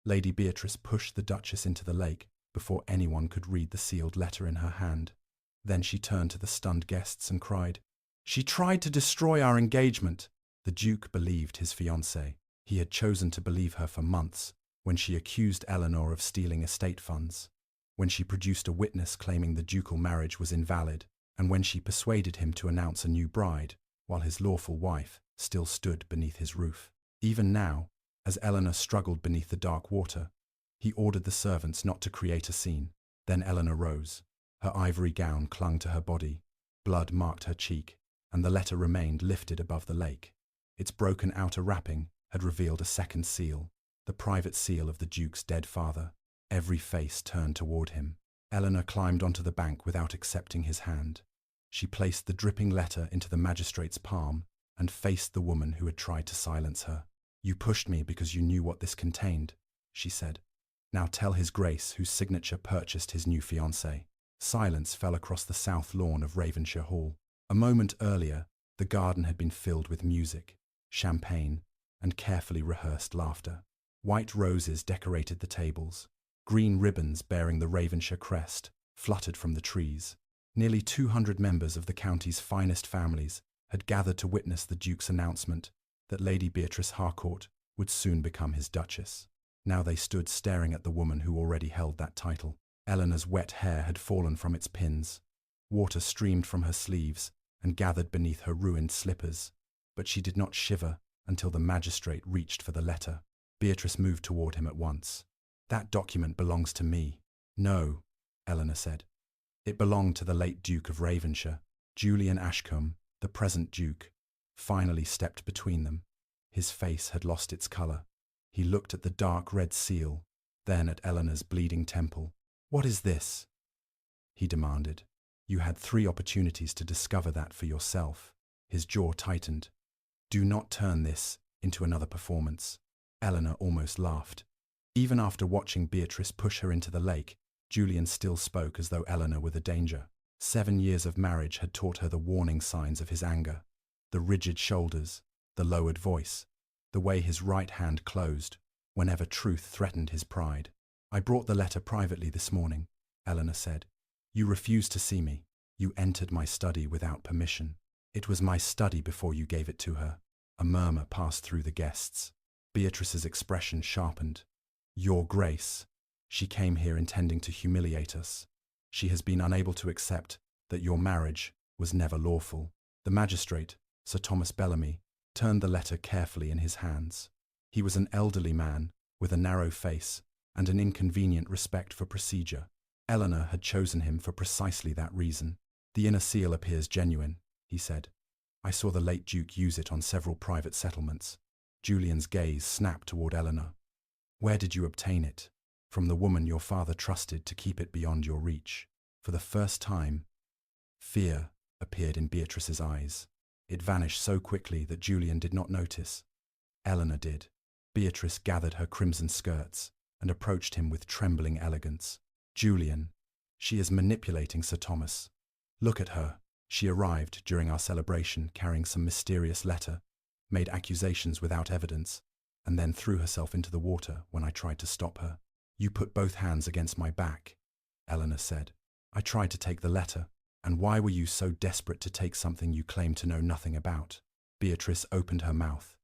Lady Beatrice pushed the Duchess into the lake before anyone could read the sealed letter in her hand. Then she turned to the stunned guests and cried, "She tried to destroy our engagement!" The Duke believed his fiancée. He had chosen to believe her for months, when she accused Eleanor of stealing estate funds, when she produced a witness claiming the ducal marriage was invalid, and when she persuaded him to announce a new bride, while his lawful wife still stood beneath his roof. Even now, as Eleanor struggled beneath the dark water, he ordered the servants not to create a scene. Then Eleanor rose. Her ivory gown clung to her body, blood marked her cheek, and the letter remained lifted above the lake. Its broken outer wrapping had revealed a second seal, the private seal of the Duke's dead father. Every face turned toward him. Eleanor climbed onto the bank without accepting his hand. She placed the dripping letter into the magistrate's palm and faced the woman who had tried to silence her. "You pushed me because you knew what this contained," she said. "Now tell His Grace whose signature purchased his new fiancée." Silence fell across the south lawn of Ravenshire Hall. A moment earlier, the garden had been filled with music, champagne, and carefully rehearsed laughter. White roses decorated the tables. Green ribbons bearing the Ravenshire crest fluttered from the trees. Nearly 200 members of the county's finest families had gathered to witness the Duke's announcement that Lady Beatrice Harcourt would soon become his Duchess. Now they stood staring at the woman who already held that title. Eleanor's wet hair had fallen from its pins. Water streamed from her sleeves and gathered beneath her ruined slippers, but she did not shiver until the magistrate reached for the letter. Beatrice moved toward him at once. "That document belongs to me." "No," Eleanor said. "It belonged to the late Duke of Ravenshire." Julian Ashcombe, the present Duke, finally stepped between them. His face had lost its colour. He looked at the dark red seal, then at Eleanor's bleeding temple. "What is this?" he demanded. "You had 3 opportunities to discover that for yourself." His jaw tightened. "Do not turn this into another performance." Eleanor almost laughed. Even after watching Beatrice push her into the lake, Julian still spoke as though Eleanor were the danger. 7 years of marriage had taught her the warning signs of his anger. The rigid shoulders, the lowered voice, the way his right hand closed whenever truth threatened his pride. "I brought the letter privately this morning," Eleanor said. "You refused to see me. You entered my study without permission. It was my study before you gave it to her." A murmur passed through the guests. Beatrice's expression sharpened. "Your Grace, she came here intending to humiliate us. She has been unable to accept that your marriage was never lawful." The magistrate, Sir Thomas Bellamy, turned the letter carefully in his hands. He was an elderly man with a narrow face and an inconvenient respect for procedure. Eleanor had chosen him for precisely that reason. "The inner seal appears genuine," he said. "I saw the late Duke use it on several private settlements." Julian's gaze snapped toward Eleanor. "Where did you obtain it?" "From the woman your father trusted to keep it beyond your reach." For the first time, fear appeared in Beatrice's eyes. It vanished so quickly that Julian did not notice. Eleanor did. Beatrice gathered her crimson skirts and approached him with trembling elegance. "Julian, she is manipulating Sir Thomas. Look at her. She arrived during our celebration carrying some mysterious letter, made accusations without evidence, and then threw herself into the water when I tried to stop her." "You put both hands against my back," Eleanor said. "I tried to take the letter. And why were you so desperate to take something you claim to know nothing about?" Beatrice opened her mouth,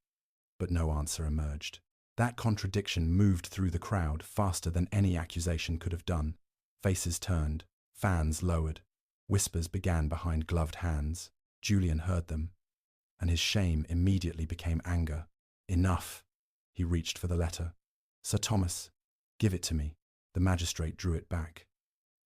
but no answer emerged. That contradiction moved through the crowd faster than any accusation could have done. Faces turned, fans lowered, whispers began behind gloved hands. Julian heard them, and his shame immediately became anger. "Enough!" He reached for the letter. "Sir Thomas, give it to me." The magistrate drew it back.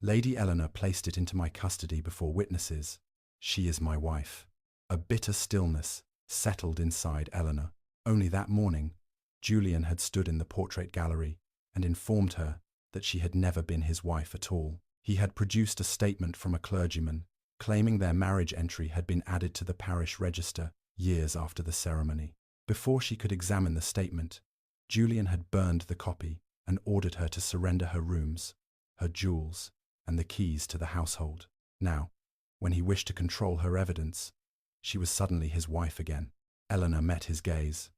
"Lady Eleanor placed it into my custody before witnesses. She is my wife." A bitter stillness settled inside Eleanor. Only that morning, Julian had stood in the portrait gallery and informed her that she had never been his wife at all. He had produced a statement from a clergyman, claiming their marriage entry had been added to the parish register years after the ceremony. Before she could examine the statement, Julian had burned the copy and ordered her to surrender her rooms, her jewels, and the keys to the household. Now, when he wished to control her evidence, she was suddenly his wife again. Eleanor met his gaze.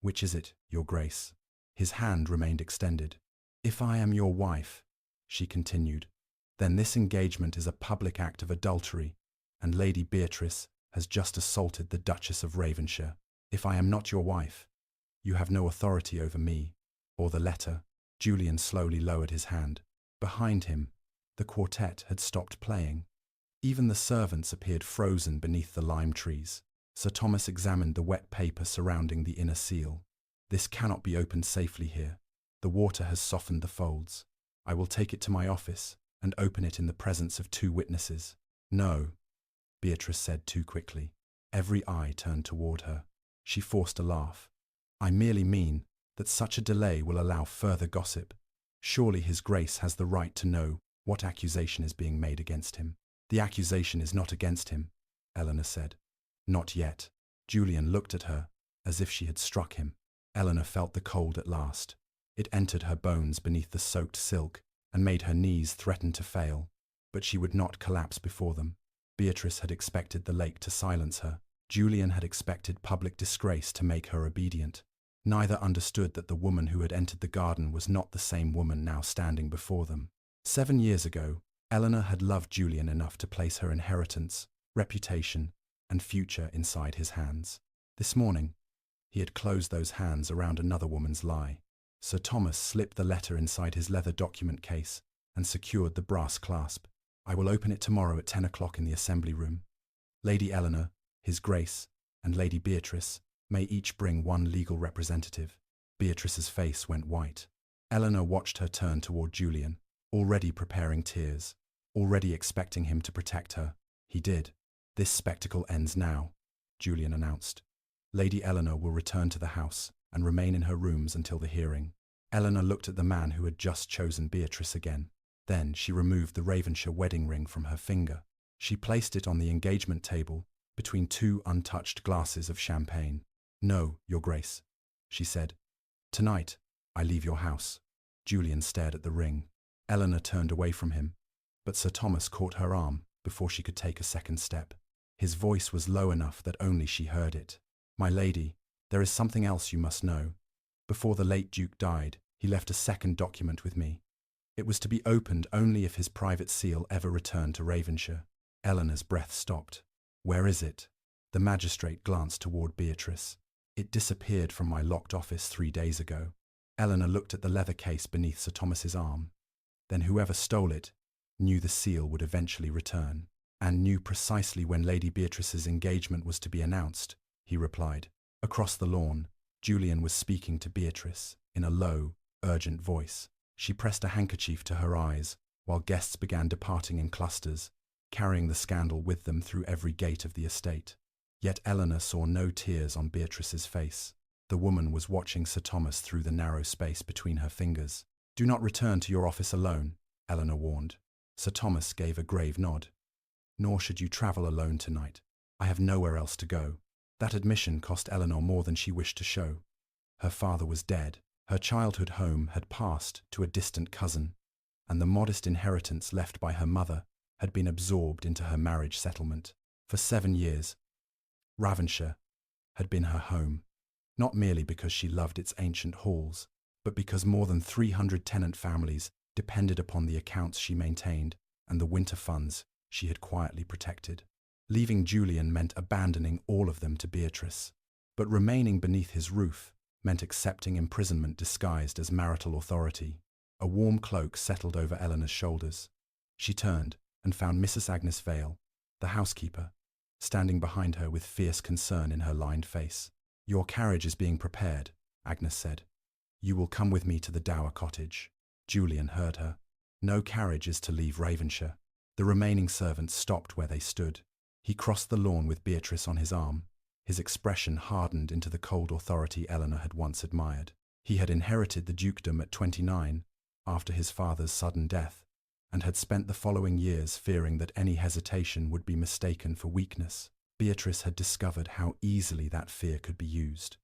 "Which is it, Your Grace?" His hand remained extended. "If I am your wife," she continued, "then this engagement is a public act of adultery, and Lady Beatrice has just assaulted the Duchess of Ravenshire. If I am not your wife, you have no authority over me, or the letter." Julian slowly lowered his hand. Behind him, the quartet had stopped playing. Even the servants appeared frozen beneath the lime trees. Sir Thomas examined the wet paper surrounding the inner seal. "This cannot be opened safely here. The water has softened the folds. I will take it to my office and open it in the presence of 2 witnesses." "No," Beatrice said too quickly. Every eye turned toward her. She forced a laugh. "I merely mean that such a delay will allow further gossip. Surely His Grace has the right to know what accusation is being made against him." "The accusation is not against him," Eleanor said. "Not yet." Julian looked at her as if she had struck him. Eleanor felt the cold at last. It entered her bones beneath the soaked silk and made her knees threaten to fail, but she would not collapse before them. Beatrice had expected the lake to silence her. Julian had expected public disgrace to make her obedient. Neither understood that the woman who had entered the garden was not the same woman now standing before them. 7 years ago, Eleanor had loved Julian enough to place her inheritance, reputation, and future inside his hands. This morning, he had closed those hands around another woman's lie. Sir Thomas slipped the letter inside his leather document case and secured the brass clasp. "I will open it tomorrow at 10 o'clock in the assembly room. Lady Eleanor, His Grace, and Lady Beatrice may each bring 1 legal representative." Beatrice's face went white. Eleanor watched her turn toward Julian, already preparing tears, already expecting him to protect her. He did. "This spectacle ends now," Julian announced. "Lady Eleanor will return to the house and remain in her rooms until the hearing." Eleanor looked at the man who had just chosen Beatrice again. Then she removed the Ravenshire wedding ring from her finger. She placed it on the engagement table between 2 untouched glasses of champagne. "No, Your Grace," she said. "Tonight, I leave your house." Julian stared at the ring. Eleanor turned away from him, but Sir Thomas caught her arm before she could take a second step. His voice was low enough that only she heard it. "My lady, there is something else you must know. Before the late Duke died, he left a second document with me. It was to be opened only if his private seal ever returned to Ravenshire." Eleanor's breath stopped. "Where is it?" The magistrate glanced toward Beatrice. "It disappeared from my locked office 3 days ago." Eleanor looked at the leather case beneath Sir Thomas's arm. "Then whoever stole it knew the seal would eventually return, and knew precisely when Lady Beatrice's engagement was to be announced," he replied. Across the lawn, Julian was speaking to Beatrice in a low, urgent voice. She pressed a handkerchief to her eyes, while guests began departing in clusters, carrying the scandal with them through every gate of the estate. Yet Eleanor saw no tears on Beatrice's face. The woman was watching Sir Thomas through the narrow space between her fingers. "Do not return to your office alone," Eleanor warned. Sir Thomas gave a grave nod. "Nor should you travel alone tonight. I have nowhere else to go." That admission cost Eleanor more than she wished to show. Her father was dead. Her childhood home had passed to a distant cousin, and the modest inheritance left by her mother had been absorbed into her marriage settlement. For 7 years, Ravenshire had been her home, not merely because she loved its ancient halls, but because more than 300 tenant families depended upon the accounts she maintained and the winter funds she had quietly protected. Leaving Julian meant abandoning all of them to Beatrice, but remaining beneath his roof meant accepting imprisonment disguised as marital authority. A warm cloak settled over Eleanor's shoulders. She turned and found Mrs. Agnes Vale, the housekeeper, standing behind her with fierce concern in her lined face. "Your carriage is being prepared," Agnes said. "You will come with me to the Dower Cottage." Julian heard her. No carriage is to leave Ravenshire. The remaining servants stopped where they stood. He crossed the lawn with Beatrice on his arm. His expression hardened into the cold authority Eleanor had once admired. He had inherited the dukedom at 29, after his father's sudden death, and had spent the following years fearing that any hesitation would be mistaken for weakness. Beatrice had discovered how easily that fear could be used.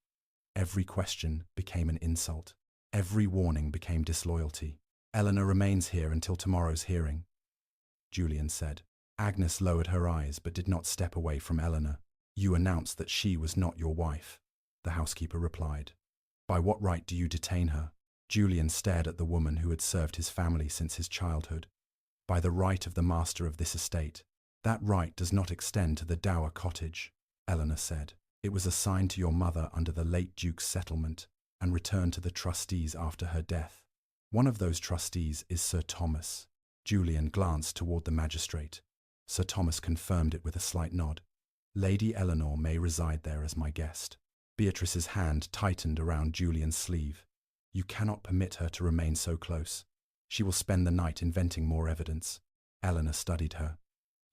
Every question became an insult. Every warning became disloyalty. "Eleanor remains here until tomorrow's hearing," Julian said. Agnes lowered her eyes but did not step away from Eleanor. "You announced that she was not your wife," the housekeeper replied. By what right do you detain her? Julian stared at the woman who had served his family since his childhood. By the right of the master of this estate. That right does not extend to the dower cottage, Eleanor said. It was assigned to your mother under the late Duke's settlement and returned to the trustees after her death. One of those trustees is Sir Thomas. Julian glanced toward the magistrate. Sir Thomas confirmed it with a slight nod. Lady Eleanor may reside there as my guest. Beatrice's hand tightened around Julian's sleeve. You cannot permit her to remain so close. She will spend the night inventing more evidence. Eleanor studied her.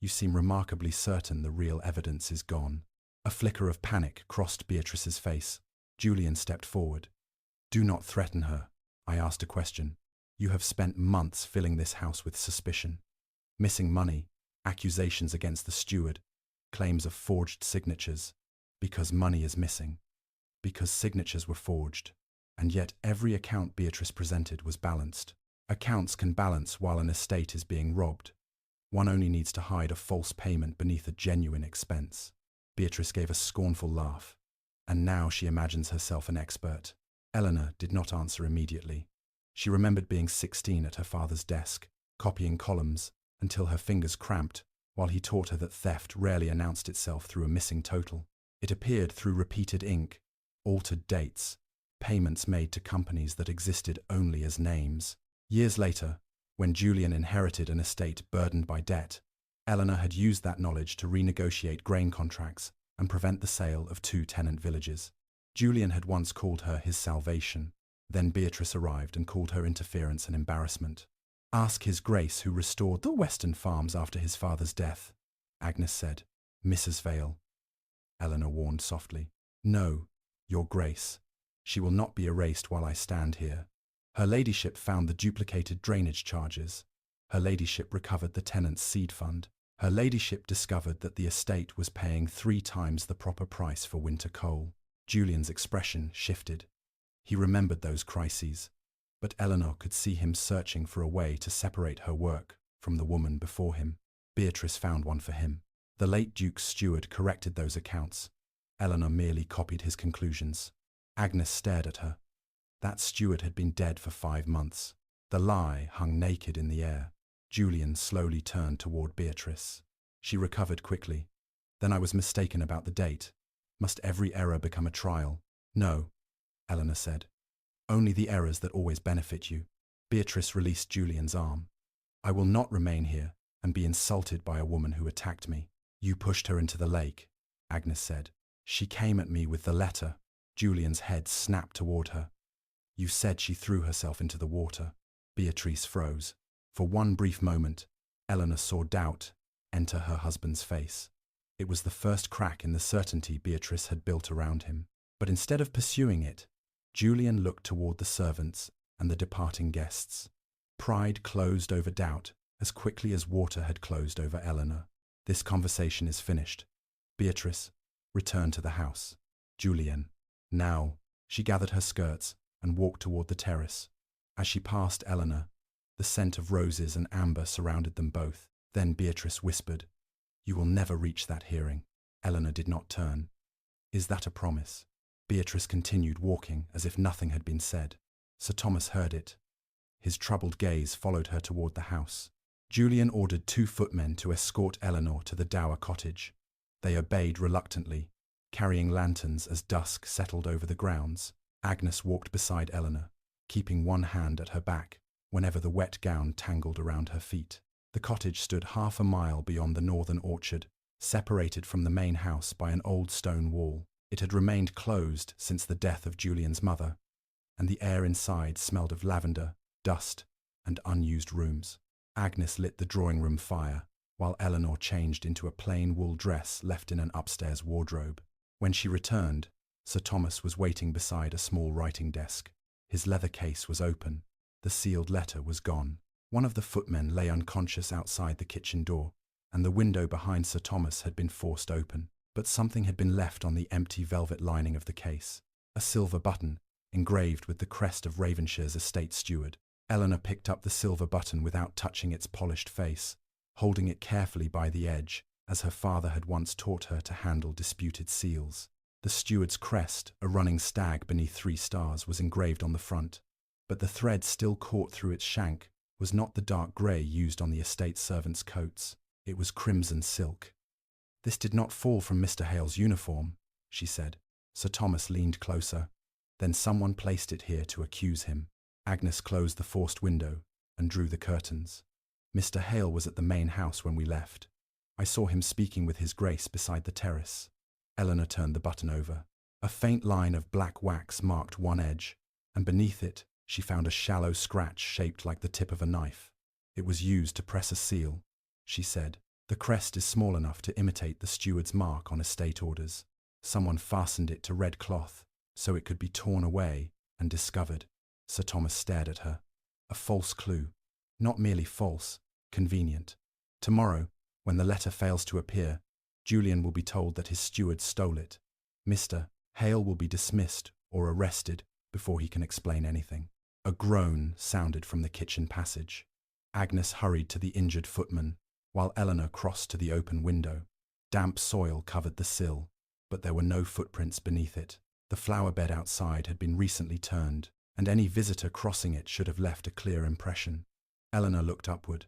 You seem remarkably certain the real evidence is gone. A flicker of panic crossed Beatrice's face. Julian stepped forward. Do not threaten her. I asked a question. You have spent months filling this house with suspicion. Missing money, accusations against the steward, claims of forged signatures. Because money is missing. Because signatures were forged. And yet every account Beatrice presented was balanced. Accounts can balance while an estate is being robbed. One only needs to hide a false payment beneath a genuine expense. Beatrice gave a scornful laugh. And now she imagines herself an expert. Eleanor did not answer immediately. She remembered being 16 at her father's desk, copying columns, until her fingers cramped, while he taught her that theft rarely announced itself through a missing total. It appeared through repeated ink, altered dates, payments made to companies that existed only as names. Years later, when Julian inherited an estate burdened by debt, Eleanor had used that knowledge to renegotiate grain contracts and prevent the sale of 2 tenant villages. Julian had once called her his salvation. Then Beatrice arrived and called her interference and embarrassment. Ask His Grace who restored the Western farms after his father's death, Agnes said. Mrs. Vale. Eleanor warned softly. No, Your Grace. She will not be erased while I stand here. Her ladyship found the duplicated drainage charges. Her ladyship recovered the tenant's seed fund. Her ladyship discovered that the estate was paying 3 times the proper price for winter coal. Julian's expression shifted. He remembered those crises, but Eleanor could see him searching for a way to separate her work from the woman before him. Beatrice found one for him. The late Duke's steward corrected those accounts. Eleanor merely copied his conclusions. Agnes stared at her. That steward had been dead for 5 months. The lie hung naked in the air. Julian slowly turned toward Beatrice. She recovered quickly. Then I was mistaken about the date. Must every error become a trial? No, Eleanor said. Only the errors that always benefit you. Beatrice released Julian's arm. I will not remain here and be insulted by a woman who attacked me. You pushed her into the lake, Agnes said. She came at me with the letter. Julian's head snapped toward her. You said she threw herself into the water. Beatrice froze. For one brief moment, Eleanor saw doubt enter her husband's face. It was the first crack in the certainty Beatrice had built around him. But instead of pursuing it, Julian looked toward the servants and the departing guests. Pride closed over doubt as quickly as water had closed over Eleanor. This conversation is finished. Beatrice, return to the house. Julian. Now. She gathered her skirts and walked toward the terrace. As she passed Eleanor, the scent of roses and amber surrounded them both. Then Beatrice whispered, You will never reach that hearing. Eleanor did not turn. Is that a promise? Beatrice continued walking as if nothing had been said. Sir Thomas heard it. His troubled gaze followed her toward the house. Julian ordered 2 footmen to escort Eleanor to the dower cottage. They obeyed reluctantly, carrying lanterns as dusk settled over the grounds. Agnes walked beside Eleanor, keeping one hand at her back whenever the wet gown tangled around her feet. The cottage stood half a mile beyond the northern orchard, separated from the main house by an old stone wall. It had remained closed since the death of Julian's mother, and the air inside smelled of lavender, dust, and unused rooms. Agnes lit the drawing-room fire, while Eleanor changed into a plain wool dress left in an upstairs wardrobe. When she returned, Sir Thomas was waiting beside a small writing desk. His leather case was open. The sealed letter was gone. One of the footmen lay unconscious outside the kitchen door, and the window behind Sir Thomas had been forced open. But something had been left on the empty velvet lining of the case. A silver button, engraved with the crest of Ravenshire's estate steward. Eleanor picked up the silver button without touching its polished face, holding it carefully by the edge, as her father had once taught her to handle disputed seals. The steward's crest, a running stag beneath 3 stars, was engraved on the front, but the thread still caught through its shank was not the dark grey used on the estate servants' coats. It was crimson silk. "This did not fall from Mr. Hale's uniform," she said. Sir Thomas leaned closer. "Then someone placed it here to accuse him." Agnes closed the forced window and drew the curtains. "Mr. Hale was at the main house when we left. I saw him speaking with his grace beside the terrace." Eleanor turned the button over. A faint line of black wax marked one edge, and beneath it she found a shallow scratch shaped like the tip of a knife. "It was used to press a seal," she said. "The crest is small enough to imitate the steward's mark on estate orders. Someone fastened it to red cloth so it could be torn away and discovered." Sir Thomas stared at her. "A false clue. Not merely false, convenient. Tomorrow, when the letter fails to appear, Julian will be told that his steward stole it. Mr. Hale will be dismissed or arrested before he can explain anything." A groan sounded from the kitchen passage. Agnes hurried to the injured footman, while Eleanor crossed to the open window. Damp soil covered the sill, but there were no footprints beneath it. The flower bed outside had been recently turned, and any visitor crossing it should have left a clear impression. Eleanor looked upward.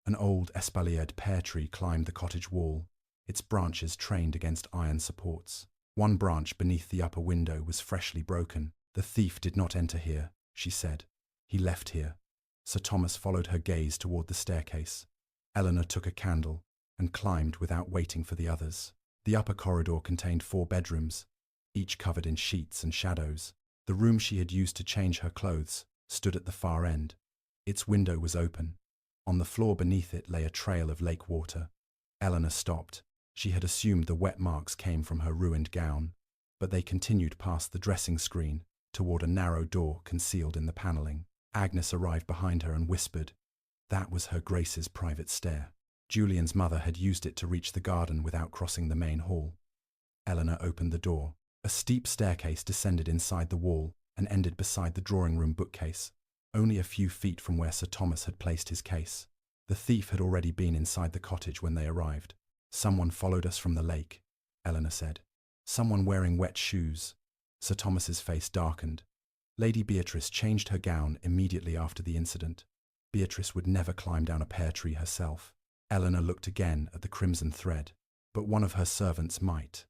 An old espaliered pear tree climbed the cottage wall, its branches trained against iron supports. One branch beneath the upper window was freshly broken. "The thief did not enter here," she said. "He left here." Sir Thomas followed her gaze toward the staircase. Eleanor took a candle and climbed without waiting for the others. The upper corridor contained 4 bedrooms, each covered in sheets and shadows. The room she had used to change her clothes stood at the far end. Its window was open. On the floor beneath it lay a trail of lake water. Eleanor stopped. She had assumed the wet marks came from her ruined gown, but they continued past the dressing screen toward a narrow door concealed in the panelling. Agnes arrived behind her and whispered. That was her Grace's private stair. Julian's mother had used it to reach the garden without crossing the main hall. Eleanor opened the door. A steep staircase descended inside the wall and ended beside the drawing-room bookcase, only a few feet from where Sir Thomas had placed his case. The thief had already been inside the cottage when they arrived. "Someone followed us from the lake," Eleanor said. "Someone wearing wet shoes." Sir Thomas's face darkened. Lady Beatrice changed her gown immediately after the incident. Beatrice would never climb down a pear tree herself. Eleanor looked again at the crimson thread, but one of her servants might.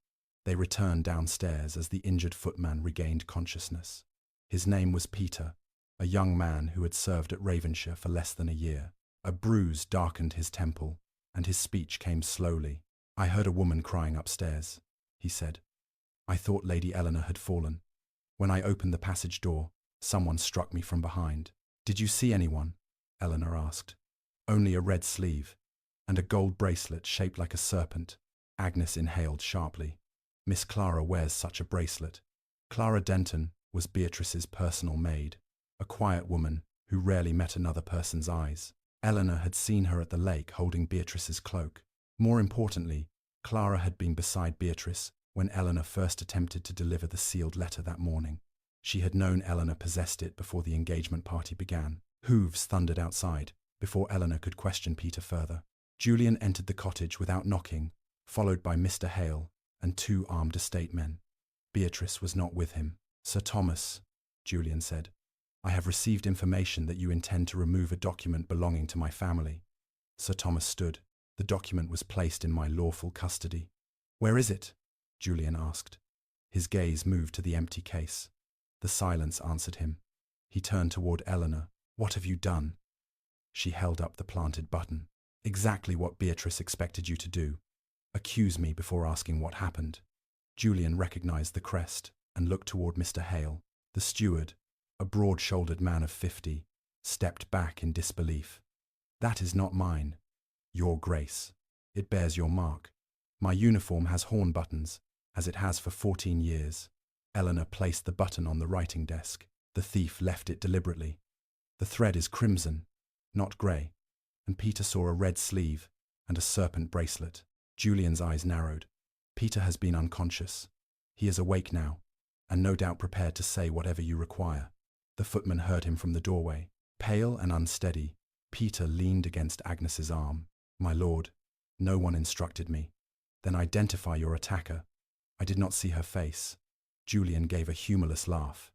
They returned downstairs as the injured footman regained consciousness. His name was Peter, a young man who had served at Ravenshire for less than a year. A bruise darkened his temple, and his speech came slowly. "I heard a woman crying upstairs," he said. "I thought Lady Eleanor had fallen. When I opened the passage door, someone struck me from behind." "Did you see anyone?" Eleanor asked. "Only a red sleeve, and a gold bracelet shaped like a serpent." Agnes inhaled sharply. "Miss Clara wears such a bracelet." Clara Denton was Beatrice's personal maid, a quiet woman who rarely met another person's eyes. Eleanor had seen her at the lake holding Beatrice's cloak. More importantly, Clara had been beside Beatrice when Eleanor first attempted to deliver the sealed letter that morning. She had known Eleanor possessed it before the engagement party began. Hooves thundered outside before Eleanor could question Peter further. Julian entered the cottage without knocking, followed by Mr. Hale and 2 armed estate men. Beatrice was not with him. "Sir Thomas," Julian said, "I have received information that you intend to remove a document belonging to my family." Sir Thomas stood. "The document was placed in my lawful custody." "Where is it?" Julian asked. His gaze moved to the empty case. The silence answered him. He turned toward Eleanor. "What have you done?" She held up the planted button. "Exactly what Beatrice expected you to do. Accuse me before asking what happened." Julian recognized the crest and looked toward Mr. Hale. The steward, a broad-shouldered man of 50, stepped back in disbelief. "That is not mine, Your Grace. It bears your mark. My uniform has horn buttons, as it has for 14 years. Eleanor placed the button on the writing desk. "The thief left it deliberately. The thread is crimson, not grey," and Peter saw a red sleeve and a serpent bracelet. Julian's eyes narrowed. "Peter has been unconscious. He is awake now, and no doubt prepared to say whatever you require." The footman heard him from the doorway. Pale and unsteady, Peter leaned against Agnes's arm. "My lord, no one instructed me." "Then identify your attacker." I did not see her face. Julian gave a humorless laugh.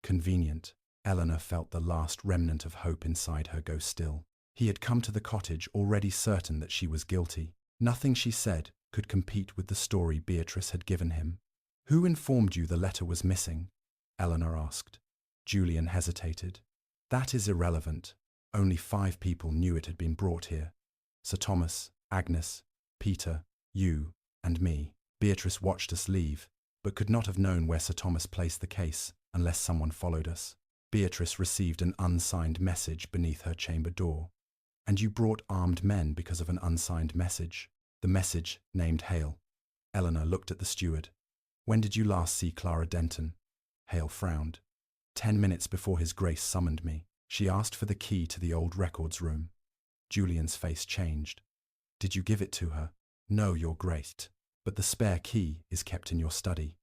Convenient. Eleanor felt the last remnant of hope inside her go still. He had come to the cottage already certain that she was guilty. Nothing she said could compete with the story Beatrice had given him. Who informed you the letter was missing? Eleanor asked. Julian hesitated. That is irrelevant. Only 5 people knew it had been brought here. Sir Thomas, Agnes, Peter, you, and me. Beatrice watched us leave, but could not have known where Sir Thomas placed the case unless someone followed us. Beatrice received an unsigned message beneath her chamber door. And you brought armed men because of an unsigned message. The message named Hale. Eleanor looked at the steward. When did you last see Clara Denton? Hale frowned. 10 minutes before His Grace summoned me. She asked for the key to the old records room. Julian's face changed. Did you give it to her? No, Your Grace. But the spare key is kept in your study.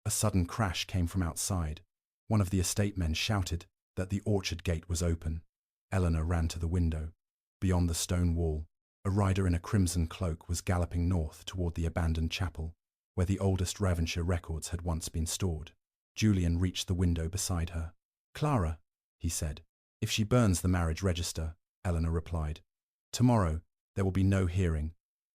A sudden crash came from outside. One of the estate men shouted that the orchard gate was open. Eleanor ran to the window. Beyond the stone wall, a rider in a crimson cloak was galloping north toward the abandoned chapel, where the oldest Ravensshire records had once been stored. Julian reached the window beside her. Clara, he said. If she burns the marriage register, Eleanor replied. Tomorrow, there will be no hearing,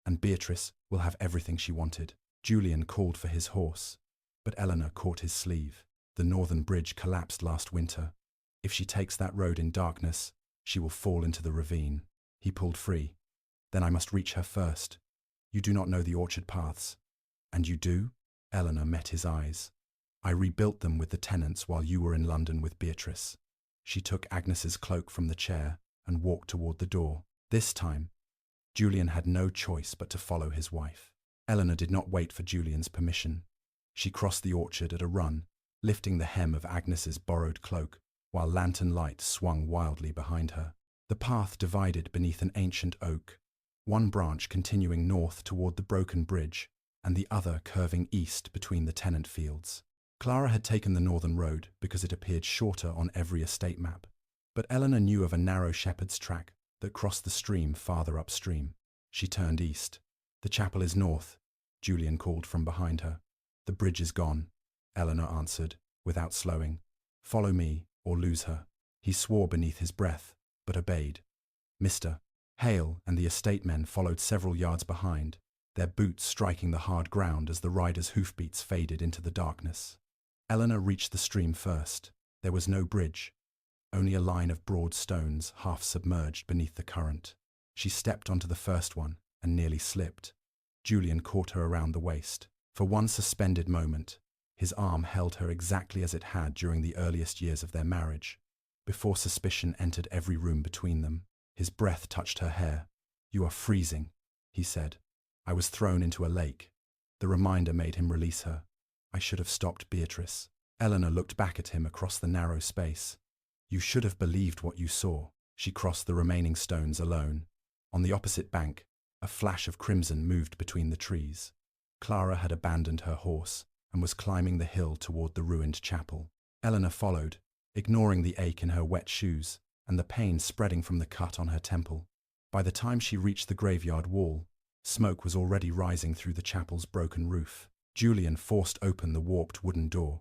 and Beatrice will have everything she wanted. Julian called for his horse, but Eleanor caught his sleeve. The northern bridge collapsed last winter. If she takes that road in darkness, she will fall into the ravine. He pulled free. Then I must reach her first. You do not know the orchard paths. And you do? Eleanor met his eyes. I rebuilt them with the tenants while you were in London with Beatrice. She took Agnes's cloak from the chair and walked toward the door. This time, Julian had no choice but to follow his wife. Eleanor did not wait for Julian's permission. She crossed the orchard at a run, lifting the hem of Agnes's borrowed cloak, while lantern light swung wildly behind her. The path divided beneath an ancient oak, one branch continuing north toward the broken bridge, and the other curving east between the tenant fields. Clara had taken the northern road because it appeared shorter on every estate map, but Eleanor knew of a narrow shepherd's track that crossed the stream farther upstream. She turned east. The chapel is north, Julian called from behind her. The bridge is gone, Eleanor answered, without slowing. Follow me, or lose her. He swore beneath his breath, but obeyed. Mr. Hale and the estate men followed several yards behind, their boots striking the hard ground as the riders' hoofbeats faded into the darkness. Eleanor reached the stream first. There was no bridge, only a line of broad stones half submerged beneath the current. She stepped onto the first one and nearly slipped. Julian caught her around the waist. For one suspended moment, his arm held her exactly as it had during the earliest years of their marriage, before suspicion entered every room between them. His breath touched her hair. You are freezing, he said. I was thrown into a lake. The reminder made him release her. I should have stopped Beatrice. Eleanor looked back at him across the narrow space. You should have believed what you saw. She crossed the remaining stones alone. On the opposite bank, a flash of crimson moved between the trees. Clara had abandoned her horse and was climbing the hill toward the ruined chapel. Eleanor followed, ignoring the ache in her wet shoes and the pain spreading from the cut on her temple. By the time she reached the graveyard wall, smoke was already rising through the chapel's broken roof. Julian forced open the warped wooden door.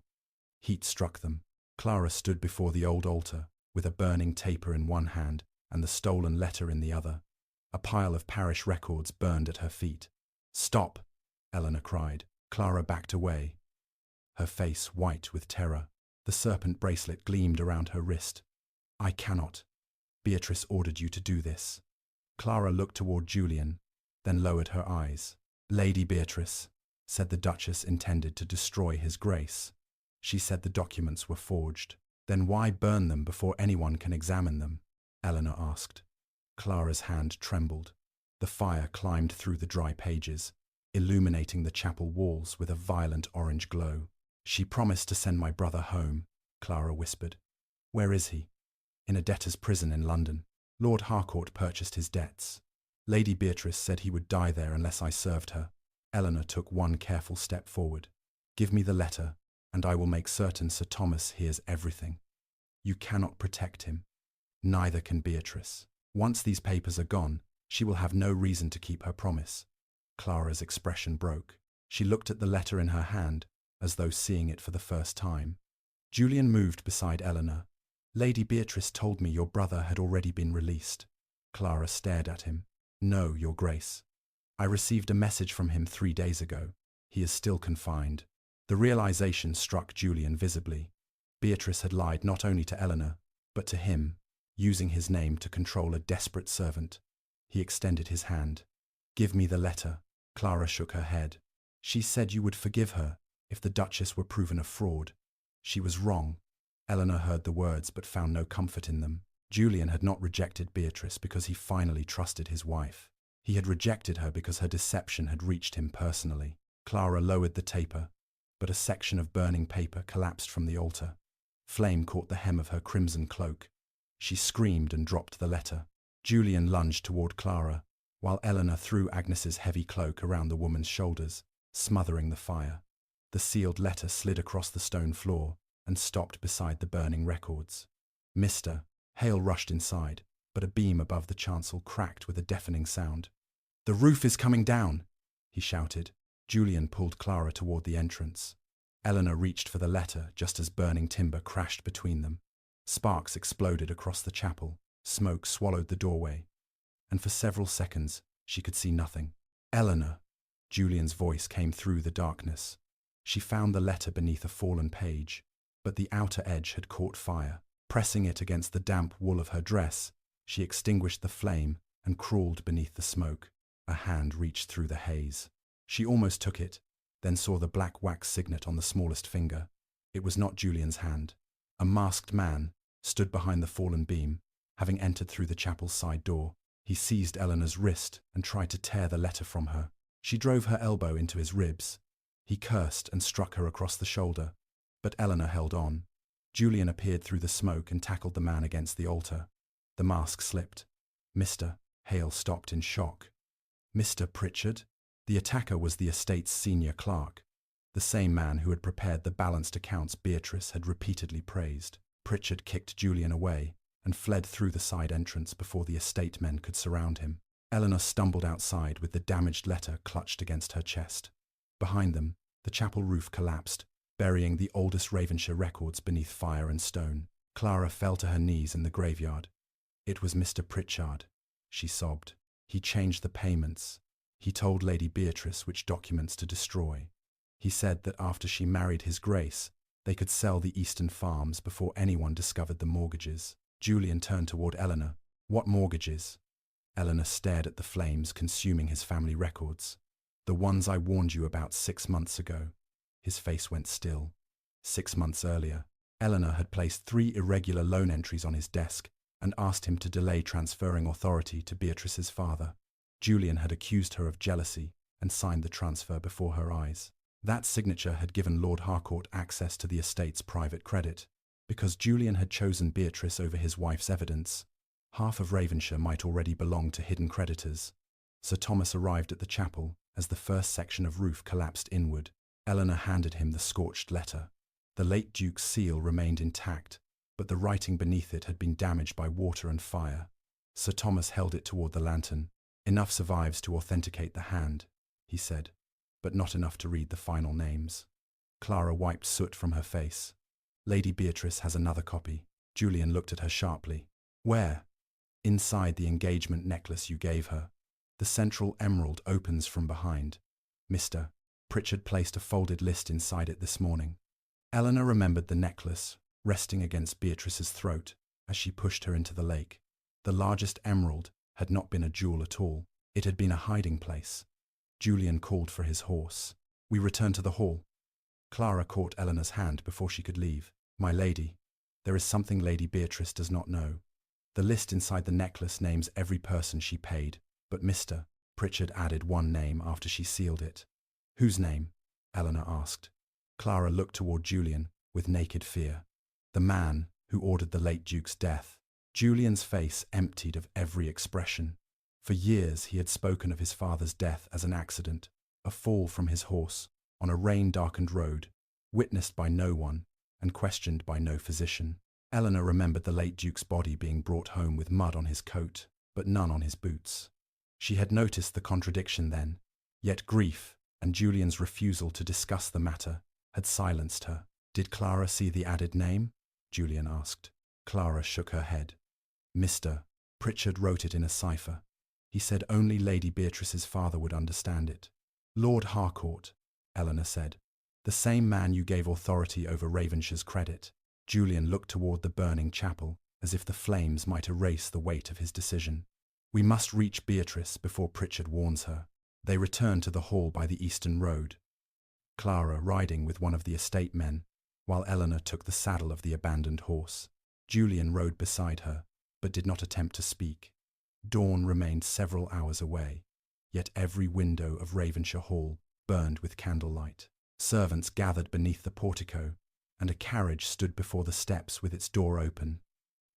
Heat struck them. Clara stood before the old altar, with a burning taper in one hand and the stolen letter in the other. A pile of parish records burned at her feet. Stop, Eleanor cried. Clara backed away, her face white with terror. The serpent bracelet gleamed around her wrist. I cannot. Beatrice ordered you to do this. Clara looked toward Julian, then lowered her eyes. Lady Beatrice, said the Duchess intended to destroy his grace. She said the documents were forged. Then why burn them before anyone can examine them? Eleanor asked. Clara's hand trembled. The fire climbed through the dry pages, illuminating the chapel walls with a violent orange glow. She promised to send my brother home, Clara whispered. Where is he? In a debtor's prison in London. Lord Harcourt purchased his debts. Lady Beatrice said he would die there unless I served her. Eleanor took one careful step forward. Give me the letter, and I will make certain Sir Thomas hears everything. You cannot protect him. Neither can Beatrice. Once these papers are gone, she will have no reason to keep her promise. Clara's expression broke. She looked at the letter in her hand, as though seeing it for the first time. Julian moved beside Eleanor. Lady Beatrice told me your brother had already been released. Clara stared at him. No, Your Grace. I received a message from him 3 days ago. He is still confined. The realization struck Julian visibly. Beatrice had lied not only to Eleanor, but to him, using his name to control a desperate servant. He extended his hand. Give me the letter. Clara shook her head. She said you would forgive her if the Duchess were proven a fraud. She was wrong. Eleanor heard the words but found no comfort in them. Julian had not rejected Beatrice because he finally trusted his wife. He had rejected her because her deception had reached him personally. Clara lowered the taper, but a section of burning paper collapsed from the altar. Flame caught the hem of her crimson cloak. She screamed and dropped the letter. Julian lunged toward Clara, while Eleanor threw Agnes's heavy cloak around the woman's shoulders, smothering the fire. The sealed letter slid across the stone floor and stopped beside the burning records. Mr. Hale rushed inside, but a beam above the chancel cracked with a deafening sound. The roof is coming down, he shouted. Julian pulled Clara toward the entrance. Eleanor reached for the letter just as burning timber crashed between them. Sparks exploded across the chapel, smoke swallowed the doorway, and for several seconds she could see nothing. Eleanor, Julian's voice came through the darkness. She found the letter beneath a fallen page, but the outer edge had caught fire. Pressing it against the damp wool of her dress, she extinguished the flame and crawled beneath the smoke. A hand reached through the haze. She almost took it, then saw the black wax signet on the smallest finger. It was not Julian's hand. A masked man stood behind the fallen beam, having entered through the chapel's side door. He seized Eleanor's wrist and tried to tear the letter from her. She drove her elbow into his ribs. He cursed and struck her across the shoulder, but Eleanor held on. Julian appeared through the smoke and tackled the man against the altar. The mask slipped. Mr. Hale stopped in shock. Mr. Pritchard? The attacker was the estate's senior clerk, the same man who had prepared the balanced accounts Beatrice had repeatedly praised. Pritchard kicked Julian away and fled through the side entrance before the estate men could surround him. Eleanor stumbled outside with the damaged letter clutched against her chest. Behind them, the chapel roof collapsed, burying the oldest Ravenshire records beneath fire and stone. Clara fell to her knees in the graveyard. It was Mr. Pritchard, she sobbed. He changed the payments. He told Lady Beatrice which documents to destroy. He said that after she married His Grace, they could sell the Eastern farms before anyone discovered the mortgages. Julian turned toward Eleanor. What mortgages? Eleanor stared at the flames consuming his family records. The ones I warned you about 6 months ago. His face went still. 6 months earlier, Eleanor had placed 3 irregular loan entries on his desk and asked him to delay transferring authority to Beatrice's father. Julian had accused her of jealousy and signed the transfer before her eyes. That signature had given Lord Harcourt access to the estate's private credit. Because Julian had chosen Beatrice over his wife's evidence, half of Ravenshire might already belong to hidden creditors. Sir Thomas arrived at the chapel as the first section of roof collapsed inward. Eleanor handed him the scorched letter. The late Duke's seal remained intact, but the writing beneath it had been damaged by water and fire. Sir Thomas held it toward the lantern. Enough survives to authenticate the hand, he said, but not enough to read the final names. Clara wiped soot from her face. Lady Beatrice has another copy. Julian looked at her sharply. Where? Inside the engagement necklace you gave her. The central emerald opens from behind. Mr. Pritchard placed a folded list inside it this morning. Eleanor remembered the necklace, resting against Beatrice's throat as she pushed her into the lake. The largest emerald had not been a jewel at all. It had been a hiding place. Julian called for his horse. We returned to the hall. Clara caught Eleanor's hand before she could leave. My lady, there is something Lady Beatrice does not know. The list inside the necklace names every person she paid, but Mr. Pritchard added one name after she sealed it. Whose name? Eleanor asked. Clara looked toward Julian with naked fear. The man who ordered the late Duke's death. Julian's face emptied of every expression. For years he had spoken of his father's death as an accident, a fall from his horse, on a rain-darkened road, witnessed by no one and questioned by no physician. Eleanor remembered the late Duke's body being brought home with mud on his coat, but none on his boots. She had noticed the contradiction then, yet grief and Julian's refusal to discuss the matter had silenced her. "Did Clara see the added name?" Julian asked. Clara shook her head. "Mr. Pritchard wrote it in a cipher. He said only Lady Beatrice's father would understand it." "Lord Harcourt," Eleanor said. "The same man you gave authority over Ravenshire's credit." Julian looked toward the burning chapel, as if the flames might erase the weight of his decision. "We must reach Beatrice before Pritchard warns her." They returned to the hall by the eastern road, Clara riding with one of the estate men, while Eleanor took the saddle of the abandoned horse. Julian rode beside her, but did not attempt to speak. Dawn remained several hours away, yet every window of Ravenshire Hall burned with candlelight. Servants gathered beneath the portico, and a carriage stood before the steps with its door open.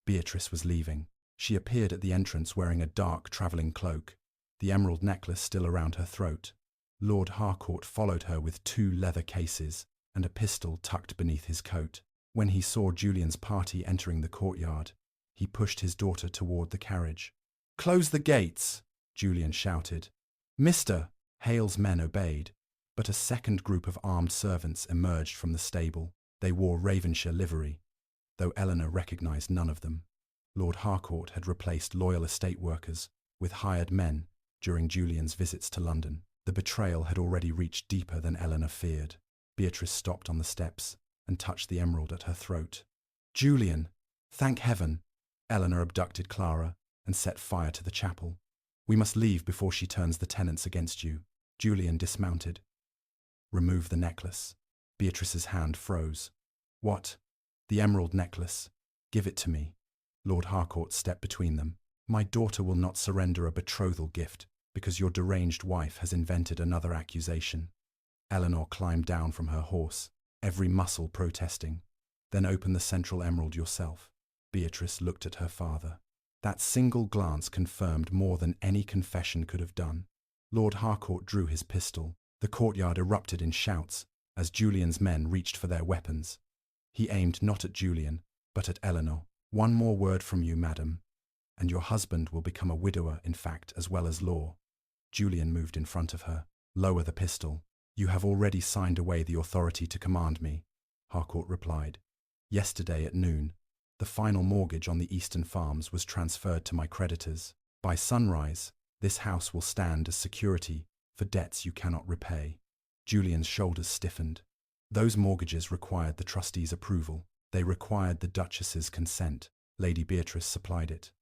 Beatrice was leaving. She appeared at the entrance wearing a dark travelling cloak, the emerald necklace still around her throat. Lord Harcourt followed her with 2 leather cases and a pistol tucked beneath his coat. When he saw Julian's party entering the courtyard, he pushed his daughter toward the carriage. "Close the gates!" Julian shouted. "Mr." Hale's men obeyed, but a second group of armed servants emerged from the stable. They wore Ravenshire livery, though Eleanor recognized none of them. Lord Harcourt had replaced loyal estate workers with hired men during Julian's visits to London. The betrayal had already reached deeper than Eleanor feared. Beatrice stopped on the steps and touched the emerald at her throat. "Julian, thank heaven!" Eleanor abducted Clara and set fire to the chapel. "We must leave before she turns the tenants against you." Julian dismounted. "Remove the necklace." Beatrice's hand froze. "What?" "The emerald necklace. Give it to me." Lord Harcourt stepped between them. "My daughter will not surrender a betrothal gift because your deranged wife has invented another accusation." Eleanor climbed down from her horse, every muscle protesting. "Then open the central emerald yourself." Beatrice looked at her father. That single glance confirmed more than any confession could have done. Lord Harcourt drew his pistol. The courtyard erupted in shouts as Julian's men reached for their weapons. He aimed not at Julian, but at Eleanor. "One more word from you, madam, and your husband will become a widower in fact as well as law." Julian moved in front of her. "Lower the pistol." "You have already signed away the authority to command me," Harcourt replied. "Yesterday at noon, the final mortgage on the Eastern farms was transferred to my creditors. By sunrise, this house will stand as security for debts you cannot repay." Julian's shoulders stiffened. Those mortgages required the trustees' approval. They required the Duchess's consent. Lady Beatrice supplied it.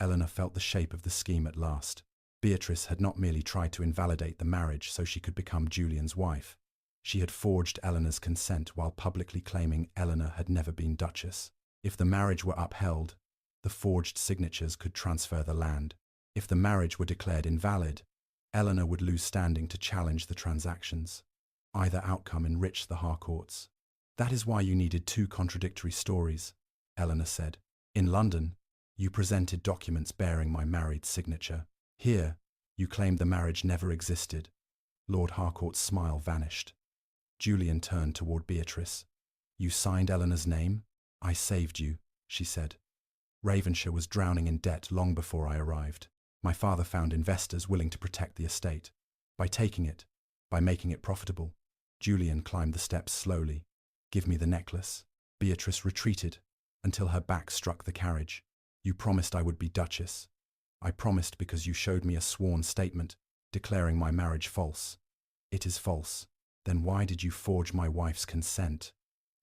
Eleanor felt the shape of the scheme at last. Beatrice had not merely tried to invalidate the marriage so she could become Julian's wife. She had forged Eleanor's consent while publicly claiming Eleanor had never been Duchess. If the marriage were upheld, the forged signatures could transfer the land. If the marriage were declared invalid, Eleanor would lose standing to challenge the transactions. Either outcome enriched the Harcourts. "That is why you needed 2 contradictory stories," Eleanor said. "In London, you presented documents bearing my married signature. Here, you claimed the marriage never existed." Lord Harcourt's smile vanished. Julian turned toward Beatrice. "You signed Eleanor's name?" "I saved you," she said. "Ravenshire was drowning in debt long before I arrived. My father found investors willing to protect the estate. By taking it, by making it profitable." Julian climbed the steps slowly. "Give me the necklace." Beatrice retreated until her back struck the carriage. "You promised I would be Duchess." "I promised because you showed me a sworn statement declaring my marriage false." "It is false. Then why did you forge my wife's consent?"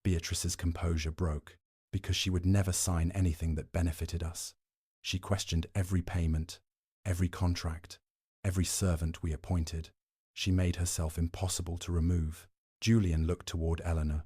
Beatrice's composure broke. "Because she would never sign anything that benefited us. She questioned every payment, every contract, every servant we appointed. She made herself impossible to remove." Julian looked toward Eleanor.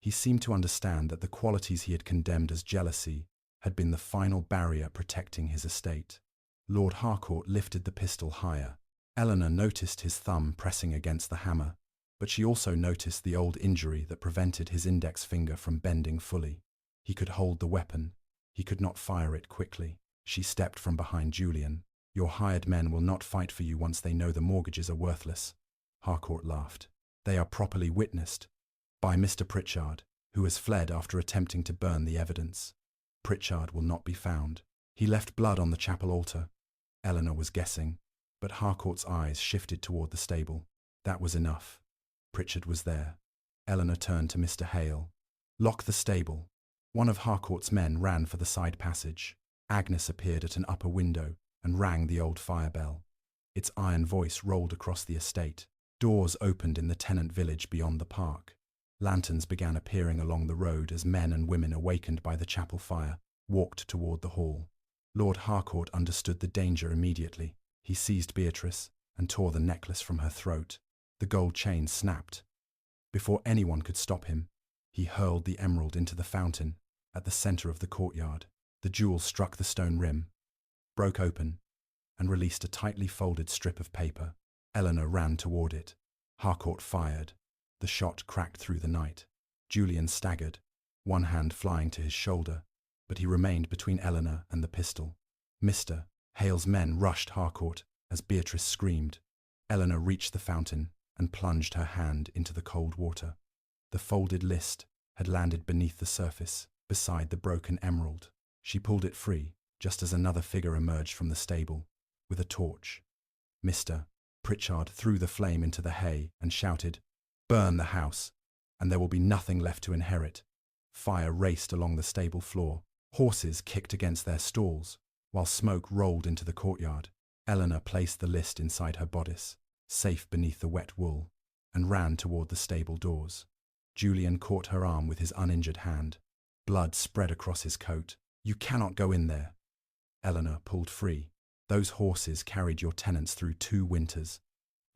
He seemed to understand that the qualities he had condemned as jealousy had been the final barrier protecting his estate. Lord Harcourt lifted the pistol higher. Eleanor noticed his thumb pressing against the hammer, but she also noticed the old injury that prevented his index finger from bending fully. He could hold the weapon. He could not fire it quickly. She stepped from behind Julian. "Your hired men will not fight for you once they know the mortgages are worthless." Harcourt laughed. "They are properly witnessed by Mr. Pritchard, who has fled after attempting to burn the evidence. Pritchard will not be found. He left blood on the chapel altar." Eleanor was guessing, but Harcourt's eyes shifted toward the stable. That was enough. Pritchard was there. Eleanor turned to Mr. Hale. "Lock the stable." One of Harcourt's men ran for the side passage. Agnes appeared at an upper window and rang the old fire bell. Its iron voice rolled across the estate. Doors opened in the tenant village beyond the park. Lanterns began appearing along the road as men and women awakened by the chapel fire walked toward the hall. Lord Harcourt understood the danger immediately. He seized Beatrice and tore the necklace from her throat. The gold chain snapped. Before anyone could stop him, he hurled the emerald into the fountain at the center of the courtyard. The jewel struck the stone rim, broke open, and released a tightly folded strip of paper. Eleanor ran toward it. Harcourt fired. The shot cracked through the night. Julian staggered, one hand flying to his shoulder, but he remained between Eleanor and the pistol. Mr. Hale's men rushed Harcourt as Beatrice screamed. Eleanor reached the fountain and plunged her hand into the cold water. The folded list had landed beneath the surface, beside the broken emerald. She pulled it free, just as another figure emerged from the stable, with a torch. Mr. Pritchard threw the flame into the hay and shouted, "Burn the house, and there will be nothing left to inherit." Fire raced along the stable floor. Horses kicked against their stalls, while smoke rolled into the courtyard. Eleanor placed the list inside her bodice, safe beneath the wet wool, and ran toward the stable doors. Julian caught her arm with his uninjured hand. Blood spread across his coat. "You cannot go in there." Eleanor pulled free. "Those horses carried your tenants through 2 winters.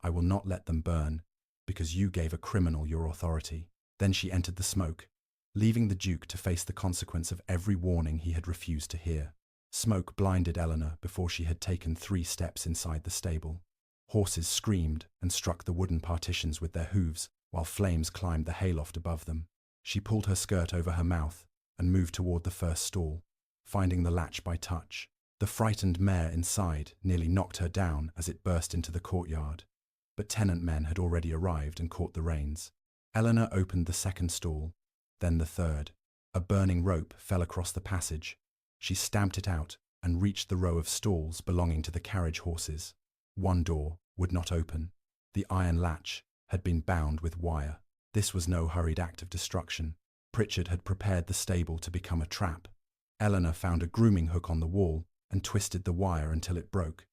I will not let them burn, because you gave a criminal your authority." Then she entered the smoke, leaving the Duke to face the consequence of every warning he had refused to hear. Smoke blinded Eleanor before she had taken 3 steps inside the stable. Horses screamed and struck the wooden partitions with their hooves, while flames climbed the hayloft above them. She pulled her skirt over her mouth and moved toward the first stall, finding the latch by touch. The frightened mare inside nearly knocked her down as it burst into the courtyard, but tenant men had already arrived and caught the reins. Eleanor opened the second stall, then the third. A burning rope fell across the passage. She stamped it out and reached the row of stalls belonging to the carriage horses. One door would not open. The iron latch had been bound with wire. This was no hurried act of destruction. Pritchard had prepared the stable to become a trap. Eleanor found a grooming hook on the wall and twisted the wire until it broke.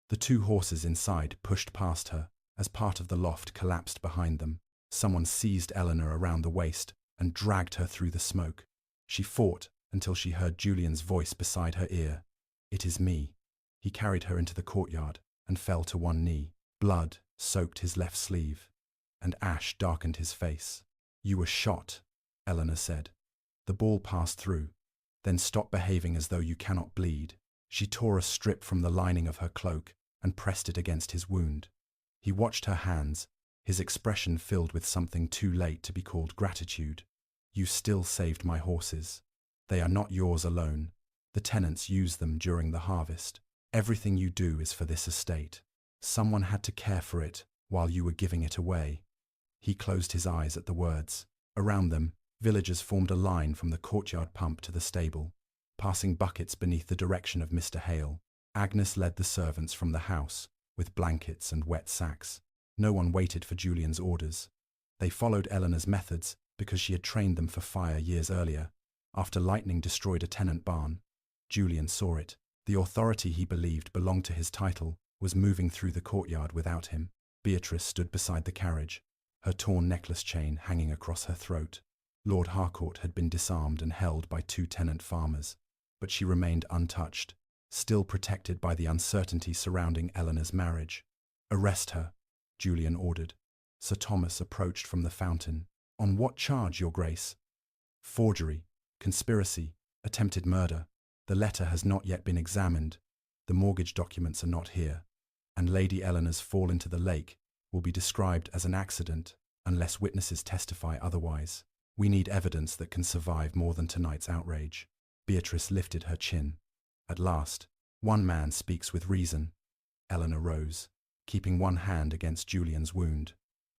The 2 horses inside pushed past her as part of the loft collapsed behind them. Someone seized Eleanor around the waist and dragged her through the smoke. She fought until she heard Julian's voice beside her ear. "It is me." He carried her into the courtyard and fell to one knee. Blood soaked his left sleeve, and ash darkened his face. "You were shot," Eleanor said. "The ball passed through. Then stop behaving as though you cannot bleed." She tore a strip from the lining of her cloak and pressed it against his wound. He watched her hands, his expression filled with something too late to be called gratitude. "You still saved my horses. They are not yours alone. The tenants use them during the harvest. Everything you do is for this estate. Someone had to care for it while you were giving it away." He closed his eyes at the words. Around them, villagers formed a line from the courtyard pump to the stable, passing buckets beneath the direction of Mr. Hale. Agnes led the servants from the house, with blankets and wet sacks. No one waited for Julian's orders. They followed Eleanor's methods because she had trained them for fire years earlier, after lightning destroyed a tenant barn. Julian saw it. The authority he believed belonged to his title was moving through the courtyard without him. Beatrice stood beside the carriage, her torn necklace chain hanging across her throat. Lord Harcourt had been disarmed and held by 2 tenant farmers, but she remained untouched, still protected by the uncertainty surrounding Eleanor's marriage. "Arrest her," Julian ordered. Sir Thomas approached from the fountain. "On what charge, Your Grace?" "Forgery, conspiracy, attempted murder. The letter has not yet been examined. The mortgage documents are not here, and Lady Eleanor's fall into the lake will be described as an accident unless witnesses testify otherwise. We need evidence that can survive more than tonight's outrage." Beatrice lifted her chin. "At last, one man speaks with reason." Eleanor rose, keeping one hand against Julian's wound.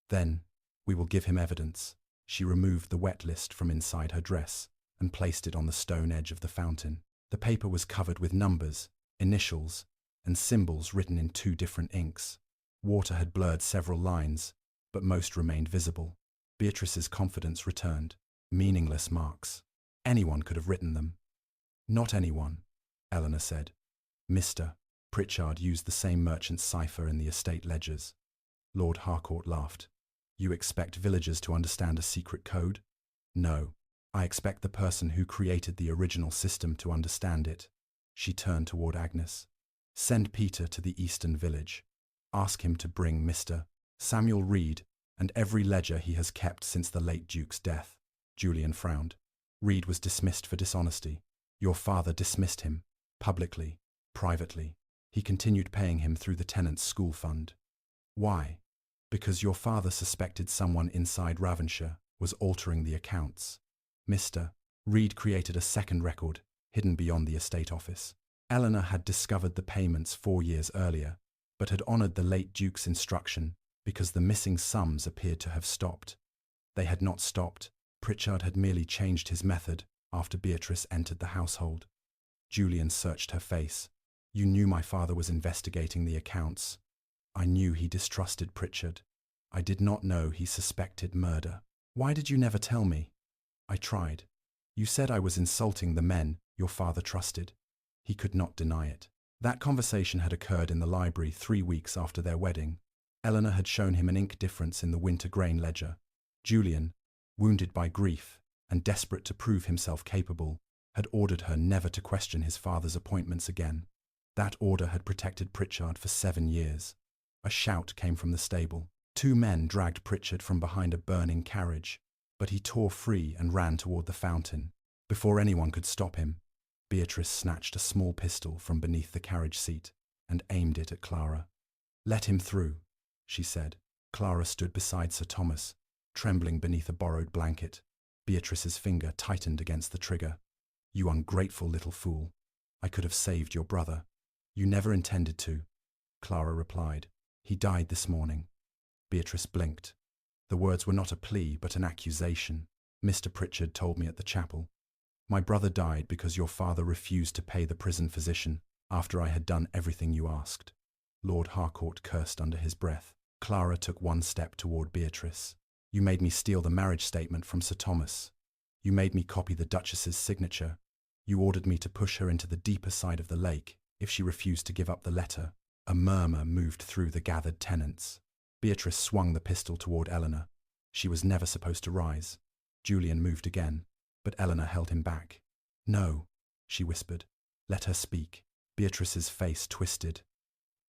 "Then, we will give him evidence." She removed the wet list from inside her dress and placed it on the stone edge of the fountain. The paper was covered with numbers, initials, and symbols written in 2 different inks. Water had blurred several lines, but most remained visible. Beatrice's confidence returned. Meaningless marks. Anyone could have written them. Not anyone, Eleanor said. Mr. Pritchard used the same merchant's cipher in the estate ledgers. Lord Harcourt laughed. You expect villagers to understand a secret code? No. I expect the person who created the original system to understand it. She turned toward Agnes. Send Peter to the eastern village. Ask him to bring Mr. Samuel Reed and every ledger he has kept since the late Duke's death. Julian frowned. Reed was dismissed for dishonesty. Your father dismissed him, publicly, privately. He continued paying him through the tenant's school fund. Why? Because your father suspected someone inside Ravensshire was altering the accounts. Mr. Reed created a second record, hidden beyond the estate office. Eleanor had discovered the payments 4 years earlier, but had honoured the late Duke's instruction because the missing sums appeared to have stopped. They had not stopped. Pritchard had merely changed his method after Beatrice entered the household. Julian searched her face. You knew my father was investigating the accounts. I knew he distrusted Pritchard. I did not know he suspected murder. Why did you never tell me? I tried. You said I was insulting the men your father trusted. He could not deny it. That conversation had occurred in the library 3 weeks after their wedding. Eleanor had shown him an ink difference in the winter grain ledger. Julian, wounded by grief and desperate to prove himself capable, had ordered her never to question his father's appointments again. That order had protected Pritchard for 7 years. A shout came from the stable. 2 men dragged Pritchard from behind a burning carriage, but he tore free and ran toward the fountain. Before anyone could stop him, Beatrice snatched a small pistol from beneath the carriage seat and aimed it at Clara. Let him through, she said. Clara stood beside Sir Thomas, trembling beneath a borrowed blanket. Beatrice's finger tightened against the trigger. You ungrateful little fool. I could have saved your brother. You never intended to, Clara replied. He died this morning. Beatrice blinked. The words were not a plea, but an accusation. Mr. Pritchard told me at the chapel. My brother died because your father refused to pay the prison physician after I had done everything you asked. Lord Harcourt cursed under his breath. Clara took 1 step toward Beatrice. You made me steal the marriage statement from Sir Thomas. You made me copy the Duchess's signature. You ordered me to push her into the deeper side of the lake if she refused to give up the letter. A murmur moved through the gathered tenants. Beatrice swung the pistol toward Eleanor. She was never supposed to rise. Julian moved again, but Eleanor held him back. No, she whispered. Let her speak. Beatrice's face twisted.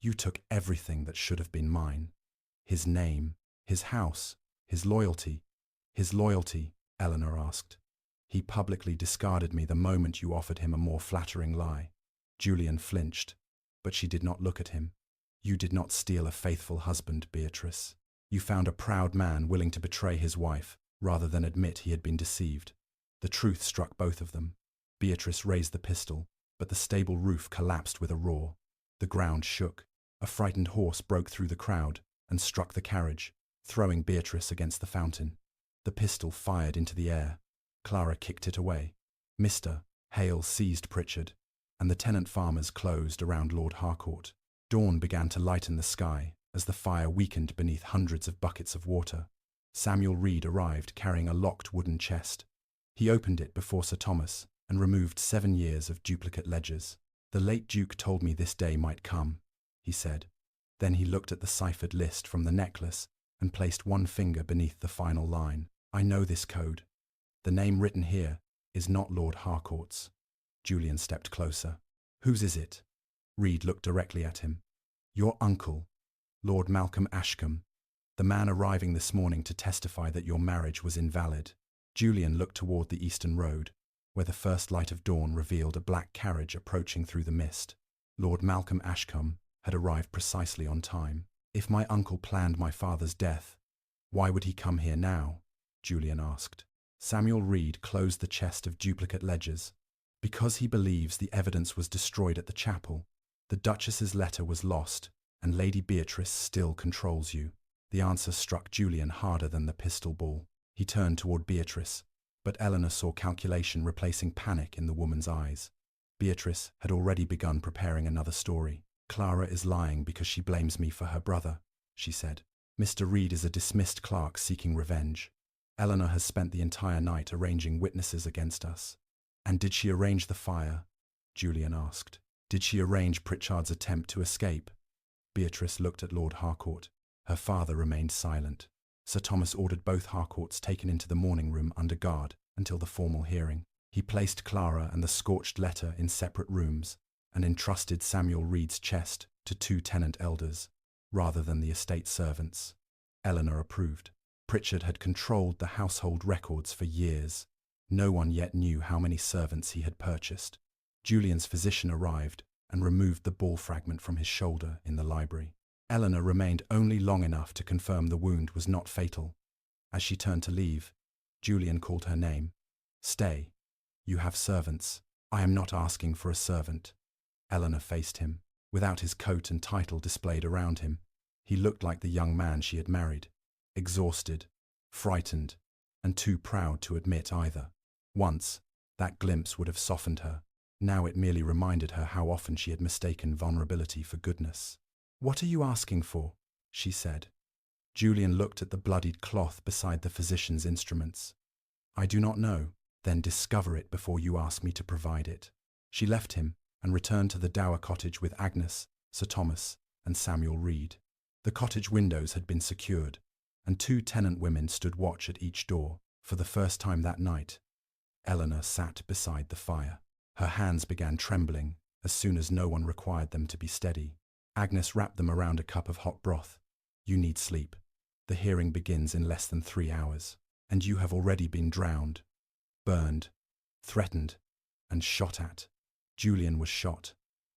You took everything that should have been mine. His name, his house, his loyalty. His loyalty, Eleanor asked. He publicly discarded me the moment you offered him a more flattering lie. Julian flinched, but she did not look at him. You did not steal a faithful husband, Beatrice. You found a proud man willing to betray his wife rather than admit he had been deceived. The truth struck both of them. Beatrice raised the pistol, but the stable roof collapsed with a roar. The ground shook. A frightened horse broke through the crowd and struck the carriage, throwing Beatrice against the fountain. The pistol fired into the air. Clara kicked it away. Mr. Hale seized Pritchard, and the tenant farmers closed around Lord Harcourt. Dawn began to lighten the sky as the fire weakened beneath hundreds of buckets of water. Samuel Reed arrived carrying a locked wooden chest. He opened it before Sir Thomas and removed 7 years of duplicate ledgers. The late Duke told me this day might come, he said. Then he looked at the ciphered list from the necklace and placed 1 finger beneath the final line. I know this code. The name written here is not Lord Harcourt's. Julian stepped closer. Whose is it? Reed looked directly at him. Your uncle, Lord Malcolm Ashcombe, the man arriving this morning to testify that your marriage was invalid. Julian looked toward the eastern road, where the first light of dawn revealed a black carriage approaching through the mist. Lord Malcolm Ashcombe had arrived precisely on time. If my uncle planned my father's death, why would he come here now? Julian asked. Samuel Reed closed the chest of duplicate ledgers. Because he believes the evidence was destroyed at the chapel. The Duchess's letter was lost, and Lady Beatrice still controls you. The answer struck Julian harder than the pistol ball. He turned toward Beatrice, but Eleanor saw calculation replacing panic in the woman's eyes. Beatrice had already begun preparing another story. Clara is lying because she blames me for her brother, she said. Mr. Reed is a dismissed clerk seeking revenge. Eleanor has spent the entire night arranging witnesses against us. And did she arrange the fire? Julian asked. Did she arrange Pritchard's attempt to escape? Beatrice looked at Lord Harcourt. Her father remained silent. Sir Thomas ordered both Harcourts taken into the morning room under guard until the formal hearing. He placed Clara and the scorched letter in separate rooms and entrusted Samuel Reed's chest to 2 tenant elders, rather than the estate servants. Eleanor approved. Pritchard had controlled the household records for years. No one yet knew how many servants he had purchased. Julian's physician arrived and removed the ball fragment from his shoulder in the library. Eleanor remained only long enough to confirm the wound was not fatal. As she turned to leave, Julian called her name. Stay. You have servants. I am not asking for a servant. Eleanor faced him. Without his coat and title displayed around him, he looked like the young man she had married, exhausted, frightened, and too proud to admit either. Once, that glimpse would have softened her. Now it merely reminded her how often she had mistaken vulnerability for goodness. What are you asking for? She said. Julian looked at the bloodied cloth beside the physician's instruments. I do not know. Then discover it before you ask me to provide it. She left him and returned to the dower cottage with Agnes, Sir Thomas, and Samuel Reed. The cottage windows had been secured, and 2 tenant women stood watch at each door. For the first time that night, Eleanor sat beside the fire. Her hands began trembling as soon as no one required them to be steady. Agnes wrapped them around a cup of hot broth. You need sleep. The hearing begins in less than 3 hours, and you have already been drowned, burned, threatened, and shot at. Julian was shot.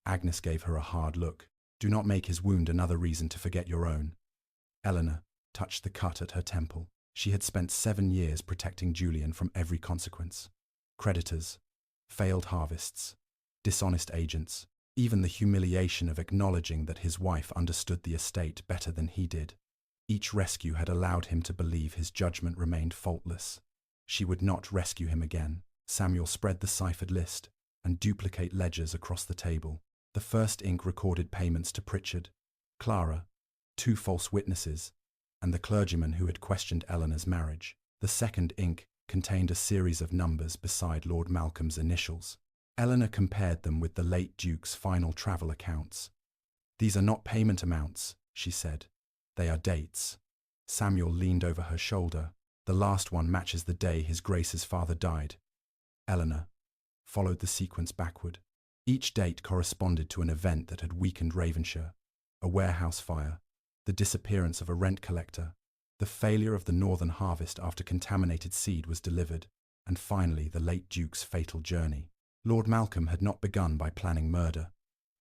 Agnes gave her a hard look. Do not make his wound another reason to forget your own. Eleanor touched the cut at her temple. She had spent 7 years protecting Julian from every consequence. Creditors, failed harvests, dishonest agents, even the humiliation of acknowledging that his wife understood the estate better than he did. Each rescue had allowed him to believe his judgment remained faultless. She would not rescue him again. Samuel spread the ciphered list and duplicate ledgers across the table. The first ink recorded payments to Pritchard, Clara, 2 false witnesses, and the clergyman who had questioned Eleanor's marriage. The second ink contained a series of numbers beside Lord Malcolm's initials. Eleanor compared them with the late Duke's final travel accounts. These are not payment amounts, she said. They are dates. Samuel leaned over her shoulder. The last one matches the day His Grace's father died. Eleanor followed the sequence backward. Each date corresponded to an event that had weakened Ravenshire: a warehouse fire, the disappearance of a rent collector, the failure of the northern harvest after contaminated seed was delivered, and finally the late Duke's fatal journey. Lord Malcolm had not begun by planning murder.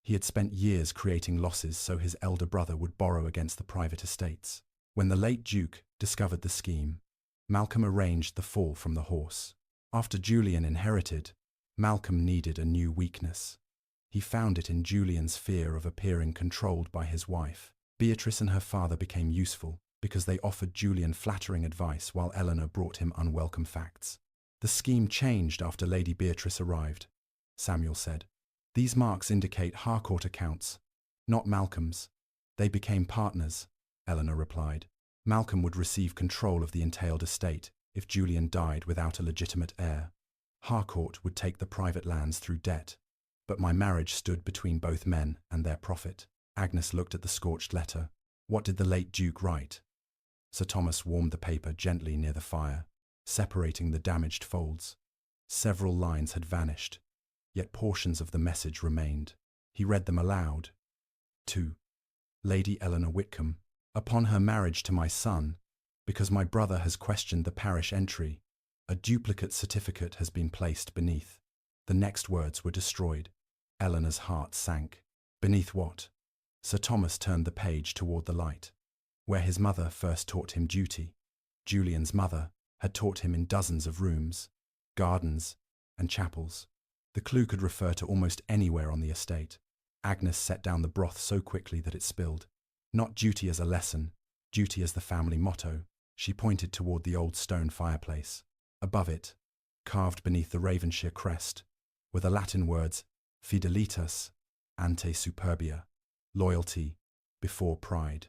He had spent years creating losses so his elder brother would borrow against the private estates. When the late Duke discovered the scheme, Malcolm arranged the fall from the horse. After Julian inherited, Malcolm needed a new weakness. He found it in Julian's fear of appearing controlled by his wife. Beatrice and her father became useful because they offered Julian flattering advice while Eleanor brought him unwelcome facts. The scheme changed after Lady Beatrice arrived, Samuel said. These marks indicate Harcourt accounts, not Malcolm's. They became partners, Eleanor replied. Malcolm would receive control of the entailed estate if Julian died without a legitimate heir. Harcourt would take the private lands through debt, but my marriage stood between both men and their profit. Agnes looked at the scorched letter. What did the late Duke write? Sir Thomas warmed the paper gently near the fire, separating the damaged folds. Several lines had vanished, yet portions of the message remained. He read them aloud. To Lady Eleanor Whitcomb, upon her marriage to my son, because my brother has questioned the parish entry, a duplicate certificate has been placed beneath. The next words were destroyed. Eleanor's heart sank. Beneath what? Sir Thomas turned the page toward the light. Where his mother first taught him duty. Julian's mother had taught him in dozens of rooms, gardens, and chapels. The clue could refer to almost anywhere on the estate. Agnes set down the broth so quickly that it spilled. Not duty as a lesson, duty as the family motto. She pointed toward the old stone fireplace. Above it, carved beneath the Ravenshire crest, were the Latin words Fidelitas ante superbia, loyalty before pride.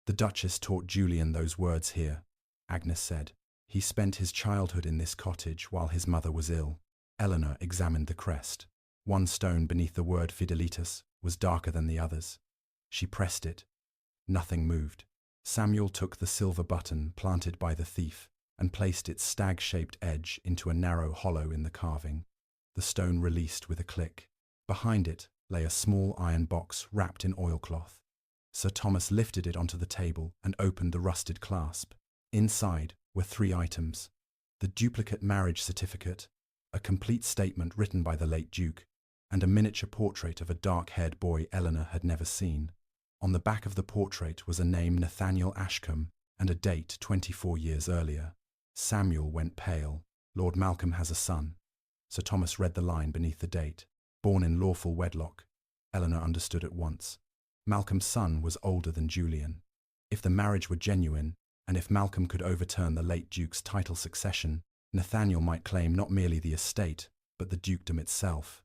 The Duchess taught Julian those words here, Agnes said. He spent his childhood in this cottage while his mother was ill. Eleanor examined the crest. One stone beneath the word Fidelitas was darker than the others. She pressed it. Nothing moved. Samuel took the silver button planted by the thief and placed its stag-shaped edge into a narrow hollow in the carving. The stone released with a click. Behind it lay a small iron box wrapped in oilcloth. Sir Thomas lifted it onto the table and opened the rusted clasp. Inside were 3 items: the duplicate marriage certificate, a complete statement written by the late Duke, and a miniature portrait of a dark-haired boy Eleanor had never seen. On the back of the portrait was a name, Nathaniel Ashcombe, and a date 24 years earlier. Samuel went pale. Lord Malcolm has a son. Sir Thomas read the line beneath the date. Born in lawful wedlock. Eleanor understood at once. Malcolm's son was older than Julian. If the marriage were genuine, and if Malcolm could overturn the late Duke's title succession, Nathaniel might claim not merely the estate, but the dukedom itself.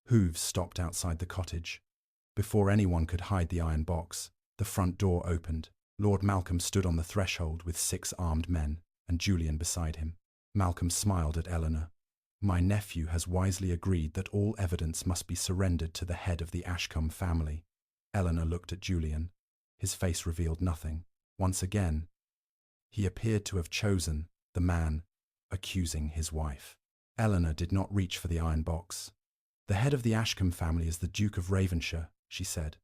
Hooves stopped outside the cottage. Before anyone could hide the iron box, the front door opened. Lord Malcolm stood on the threshold with 6 armed men, and Julian beside him. Malcolm smiled at Eleanor. My nephew has wisely agreed that all evidence must be surrendered to the head of the Ashcombe family. Eleanor looked at Julian. His face revealed nothing. Once again, he appeared to have chosen the man accusing his wife. Eleanor did not reach for the iron box. The head of the Ashcombe family is the Duke of Ravenshire, she said.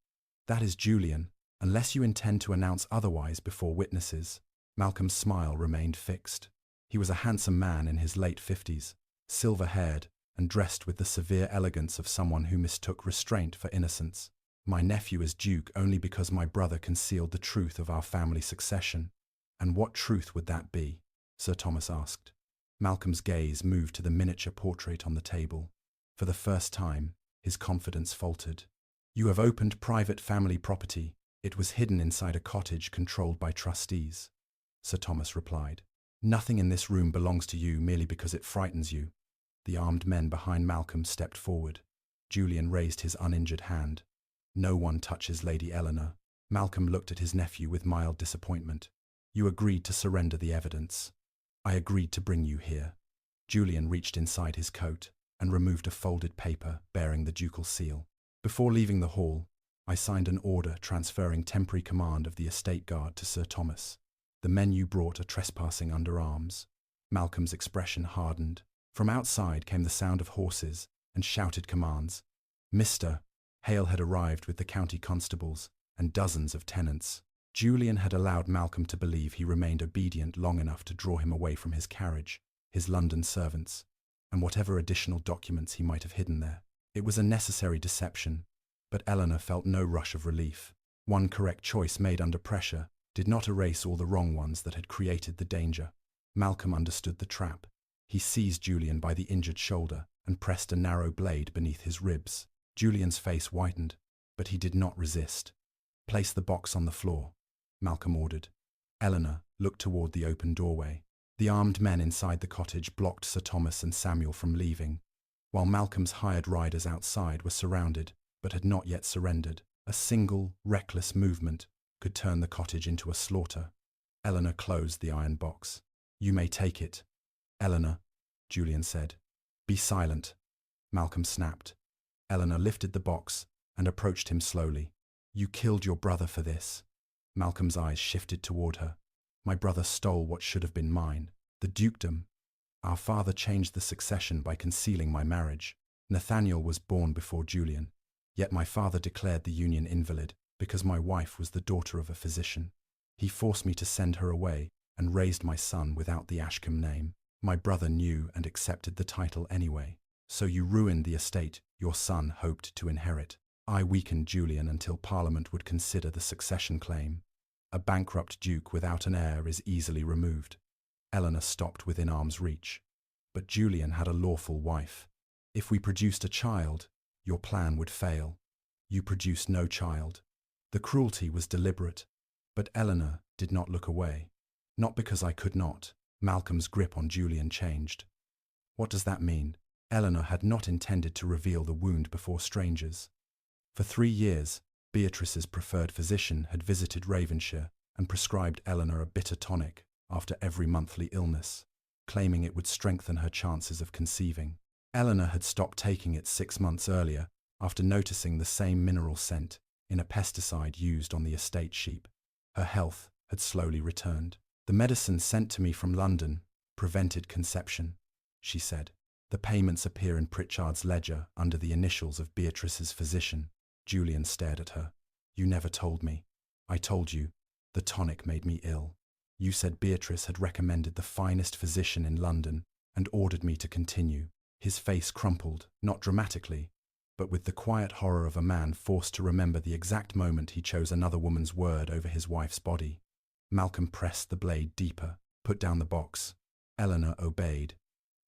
That is Julian, unless you intend to announce otherwise before witnesses. Malcolm's smile remained fixed. He was a handsome man in his late 50s, silver-haired and dressed with the severe elegance of someone who mistook restraint for innocence. My nephew is Duke only because my brother concealed the truth of our family succession. And what truth would that be? Sir Thomas asked. Malcolm's gaze moved to the miniature portrait on the table. For the first time, his confidence faltered. You have opened private family property. It was hidden inside a cottage controlled by trustees. Sir Thomas replied. Nothing in this room belongs to you merely because it frightens you. The armed men behind Malcolm stepped forward. Julian raised his uninjured hand. No one touches Lady Eleanor. Malcolm looked at his nephew with mild disappointment. You agreed to surrender the evidence. I agreed to bring you here. Julian reached inside his coat and removed a folded paper bearing the ducal seal. Before leaving the hall, I signed an order transferring temporary command of the estate guard to Sir Thomas. The men you brought are trespassing under arms. Malcolm's expression hardened. From outside came the sound of horses and shouted commands. Mr. Hale had arrived with the county constables and dozens of tenants. Julian had allowed Malcolm to believe he remained obedient long enough to draw him away from his carriage, his London servants, and whatever additional documents he might have hidden there. It was a necessary deception, but Eleanor felt no rush of relief. One correct choice made under pressure did not erase all the wrong ones that had created the danger. Malcolm understood the trap. He seized Julian by the injured shoulder and pressed a narrow blade beneath his ribs. Julian's face whitened, but he did not resist. Place the box on the floor, Malcolm ordered. Eleanor looked toward the open doorway. The armed men inside the cottage blocked Sir Thomas and Samuel from leaving, while Malcolm's hired riders outside were surrounded but had not yet surrendered. A single, reckless movement could turn the cottage into a slaughter. Eleanor closed the iron box. You may take it. Eleanor, Julian said. Be silent, Malcolm snapped. Eleanor lifted the box and approached him slowly. You killed your brother for this. Malcolm's eyes shifted toward her. My brother stole what should have been mine, the dukedom. Our father changed the succession by concealing my marriage. Nathaniel was born before Julian, yet my father declared the union invalid because my wife was the daughter of a physician. He forced me to send her away and raised my son without the Ashcombe name. My brother knew and accepted the title anyway. So you ruined the estate your son hoped to inherit. I weakened Julian until Parliament would consider the succession claim. A bankrupt duke without an heir is easily removed. Eleanor stopped within arm's reach. But Julian had a lawful wife. If we produced a child, your plan would fail. You produced no child. The cruelty was deliberate, but Eleanor did not look away. Not because I could not. Malcolm's grip on Julian changed. What does that mean? Eleanor had not intended to reveal the wound before strangers. For 3 years, Beatrice's preferred physician had visited Ravenshire and prescribed Eleanor a bitter tonic after every monthly illness, claiming it would strengthen her chances of conceiving. Eleanor had stopped taking it 6 months earlier after noticing the same mineral scent in a pesticide used on the estate sheep. Her health had slowly returned. "The medicine sent to me from London prevented conception," she said. "The payments appear in Pritchard's ledger under the initials of Beatrice's physician." Julian stared at her. "You never told me." "I told you. The tonic made me ill. You said Beatrice had recommended the finest physician in London and ordered me to continue." His face crumpled, not dramatically, but with the quiet horror of a man forced to remember the exact moment he chose another woman's word over his wife's body. Malcolm pressed the blade deeper, put down the box. Eleanor obeyed,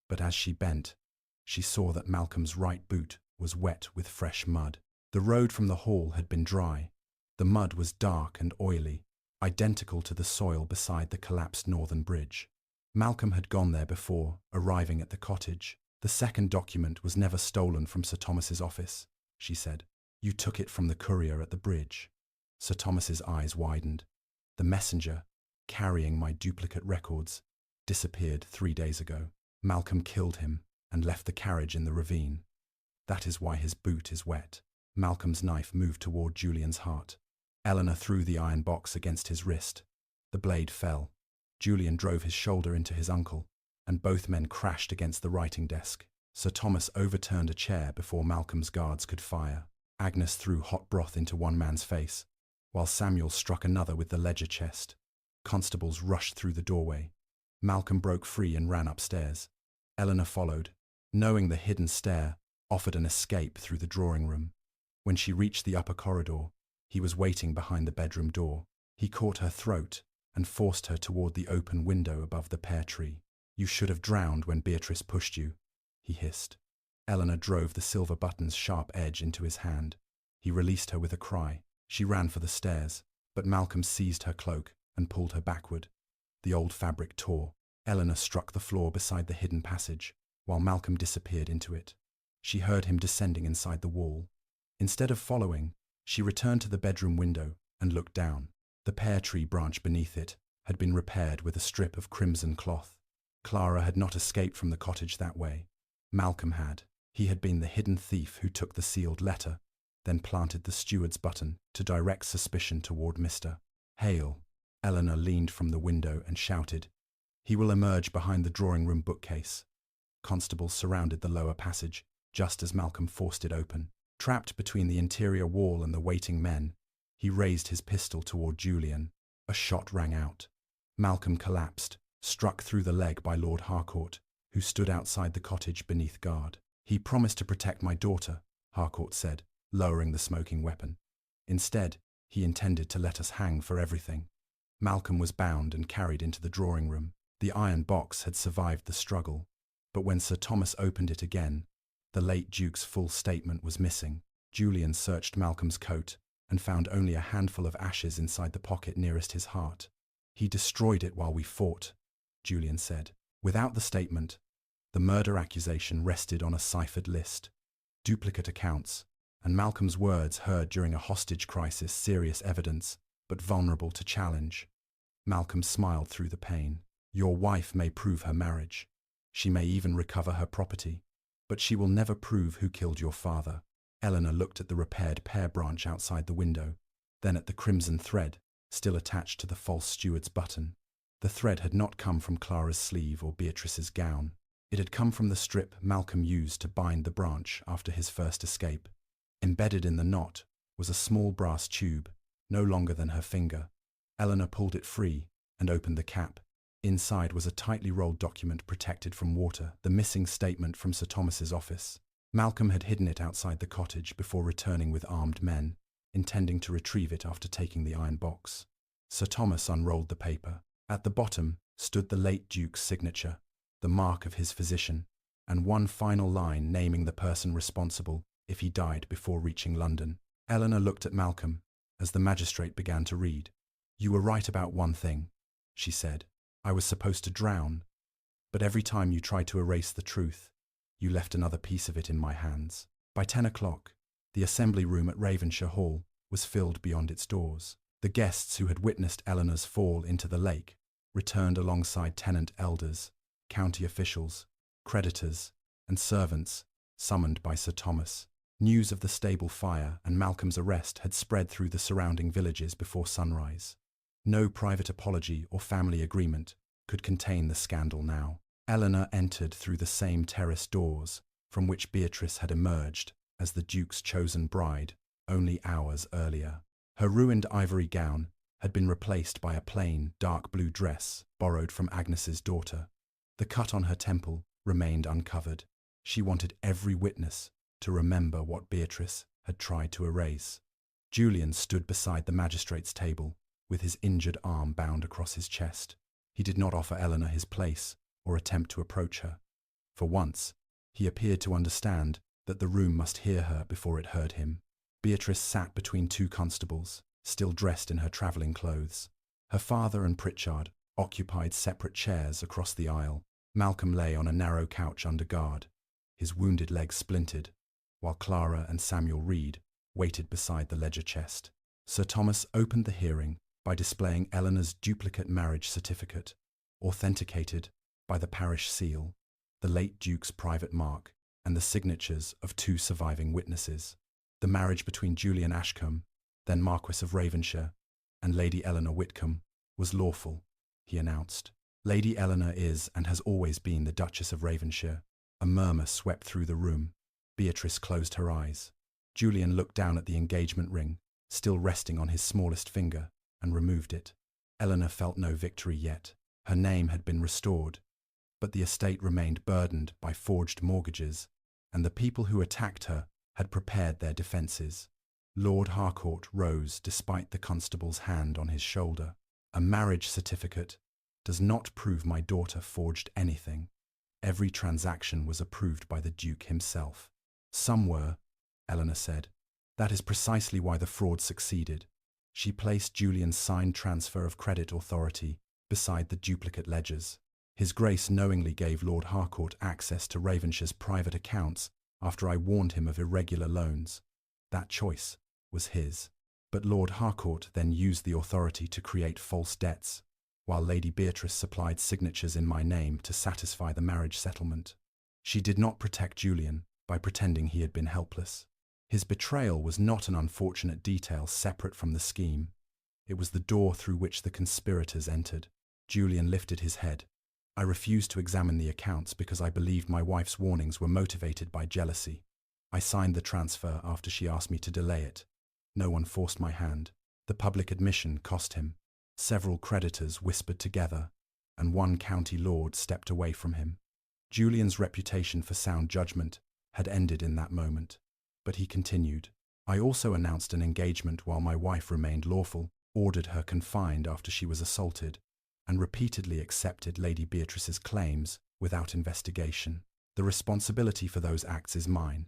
but as she bent, she saw that Malcolm's right boot was wet with fresh mud. The road from the hall had been dry. The mud was dark and oily, identical to the soil beside the collapsed northern bridge. Malcolm had gone there before, arriving at the cottage. "The second document was never stolen from Sir Thomas's office," she said. "You took it from the courier at the bridge." Sir Thomas's eyes widened. "The messenger, carrying my duplicate records, disappeared 3 days ago. Malcolm killed him and left the carriage in the ravine. That is why his boot is wet." Malcolm's knife moved toward Julian's heart. Eleanor threw the iron box against his wrist. The blade fell. Julian drove his shoulder into his uncle, and both men crashed against the writing desk. Sir Thomas overturned a chair before Malcolm's guards could fire. Agnes threw hot broth into one man's face, while Samuel struck another with the ledger chest. Constables rushed through the doorway. Malcolm broke free and ran upstairs. Eleanor followed, knowing the hidden stair offered an escape through the drawing room. When she reached the upper corridor, he was waiting behind the bedroom door. He caught her throat and forced her toward the open window above the pear tree. "You should have drowned when Beatrice pushed you," he hissed. Eleanor drove the silver button's sharp edge into his hand. He released her with a cry. She ran for the stairs, but Malcolm seized her cloak and pulled her backward. The old fabric tore. Eleanor struck the floor beside the hidden passage, while Malcolm disappeared into it. She heard him descending inside the wall. Instead of following, she returned to the bedroom window and looked down. The pear tree branch beneath it had been repaired with a strip of crimson cloth. Clara had not escaped from the cottage that way. Malcolm had. He had been the hidden thief who took the sealed letter, then planted the steward's button to direct suspicion toward Mr. Hale. Eleanor leaned from the window and shouted, "He will emerge behind the drawing-room bookcase." Constables surrounded the lower passage, just as Malcolm forced it open. Trapped between the interior wall and the waiting men, he raised his pistol toward Julian. A shot rang out. Malcolm collapsed, struck through the leg by Lord Harcourt, who stood outside the cottage beneath guard. "He promised to protect my daughter," Harcourt said, lowering the smoking weapon. "Instead, he intended to let us hang for everything." Malcolm was bound and carried into the drawing room. The iron box had survived the struggle, but when Sir Thomas opened it again, the late Duke's full statement was missing. Julian searched Malcolm's coat and found only a handful of ashes inside the pocket nearest his heart. "He destroyed it while we fought," Julian said. Without the statement, the murder accusation rested on a ciphered list. Duplicate accounts, and Malcolm's words heard during a hostage crisis, serious evidence, but vulnerable to challenge. Malcolm smiled through the pain. "Your wife may prove her marriage. She may even recover her property, but she will never prove who killed your father." Eleanor looked at the repaired pear branch outside the window, then at the crimson thread, still attached to the false steward's button. The thread had not come from Clara's sleeve or Beatrice's gown. It had come from the strip Malcolm used to bind the branch after his first escape. Embedded in the knot was a small brass tube, no longer than her finger. Eleanor pulled it free and opened the cap. Inside was a tightly rolled document protected from water, the missing statement from Sir Thomas's office. Malcolm had hidden it outside the cottage before returning with armed men, intending to retrieve it after taking the iron box. Sir Thomas unrolled the paper. At the bottom stood the late Duke's signature, the mark of his physician, and one final line naming the person responsible if he died before reaching London. Eleanor looked at Malcolm as the magistrate began to read. "You were right about one thing," she said. "I was supposed to drown, but every time you tried to erase the truth, you left another piece of it in my hands." By 10 o'clock, the assembly room at Ravenshire Hall was filled beyond its doors. The guests who had witnessed Eleanor's fall into the lake returned alongside tenant elders, county officials, creditors, and servants summoned by Sir Thomas. News of the stable fire and Malcolm's arrest had spread through the surrounding villages before sunrise. No private apology or family agreement could contain the scandal now. Eleanor entered through the same terrace doors from which Beatrice had emerged as the Duke's chosen bride only hours earlier. Her ruined ivory gown had been replaced by a plain, dark blue dress borrowed from Agnes's daughter. The cut on her temple remained uncovered. She wanted every witness to remember what Beatrice had tried to erase. Julian stood beside the magistrate's table, with his injured arm bound across his chest. He did not offer Eleanor his place or attempt to approach her. For once, he appeared to understand that the room must hear her before it heard him. Beatrice sat between two constables, still dressed in her travelling clothes. Her father and Pritchard occupied separate chairs across the aisle. Malcolm lay on a narrow couch under guard, his wounded leg splintered, while Clara and Samuel Reed waited beside the ledger chest. Sir Thomas opened the hearing by displaying Eleanor's duplicate marriage certificate, authenticated by the parish seal, the late Duke's private mark, and the signatures of two surviving witnesses. The marriage between Julian Ashcombe, then Marquess of Ravenshire, and Lady Eleanor Whitcomb was lawful, he announced. Lady Eleanor is and has always been the Duchess of Ravenshire. A murmur swept through the room. Beatrice closed her eyes. Julian looked down at the engagement ring, still resting on his smallest finger, and removed it. Eleanor felt no victory yet. Her name had been restored, but the estate remained burdened by forged mortgages, and the people who attacked her had prepared their defences. Lord Harcourt rose despite the constable's hand on his shoulder. A marriage certificate does not prove my daughter forged anything. Every transaction was approved by the Duke himself. Some were, Eleanor said. That is precisely why the fraud succeeded. She placed Julian's signed transfer of credit authority beside the duplicate ledgers. His Grace knowingly gave Lord Harcourt access to Ravenshire's private accounts after I warned him of irregular loans. That choice was his. But Lord Harcourt then used the authority to create false debts, while Lady Beatrice supplied signatures in my name to satisfy the marriage settlement. She did not protect Julian by pretending he had been helpless. His betrayal was not an unfortunate detail separate from the scheme. It was the door through which the conspirators entered. Julian lifted his head. I refused to examine the accounts because I believed my wife's warnings were motivated by jealousy. I signed the transfer after she asked me to delay it. No one forced my hand. The public admission cost him. Several creditors whispered together, and one county lord stepped away from him. Julian's reputation for sound judgment had ended in that moment, but he continued. I also announced an engagement while my wife remained lawful, ordered her confined after she was assaulted, and repeatedly accepted Lady Beatrice's claims without investigation. The responsibility for those acts is mine.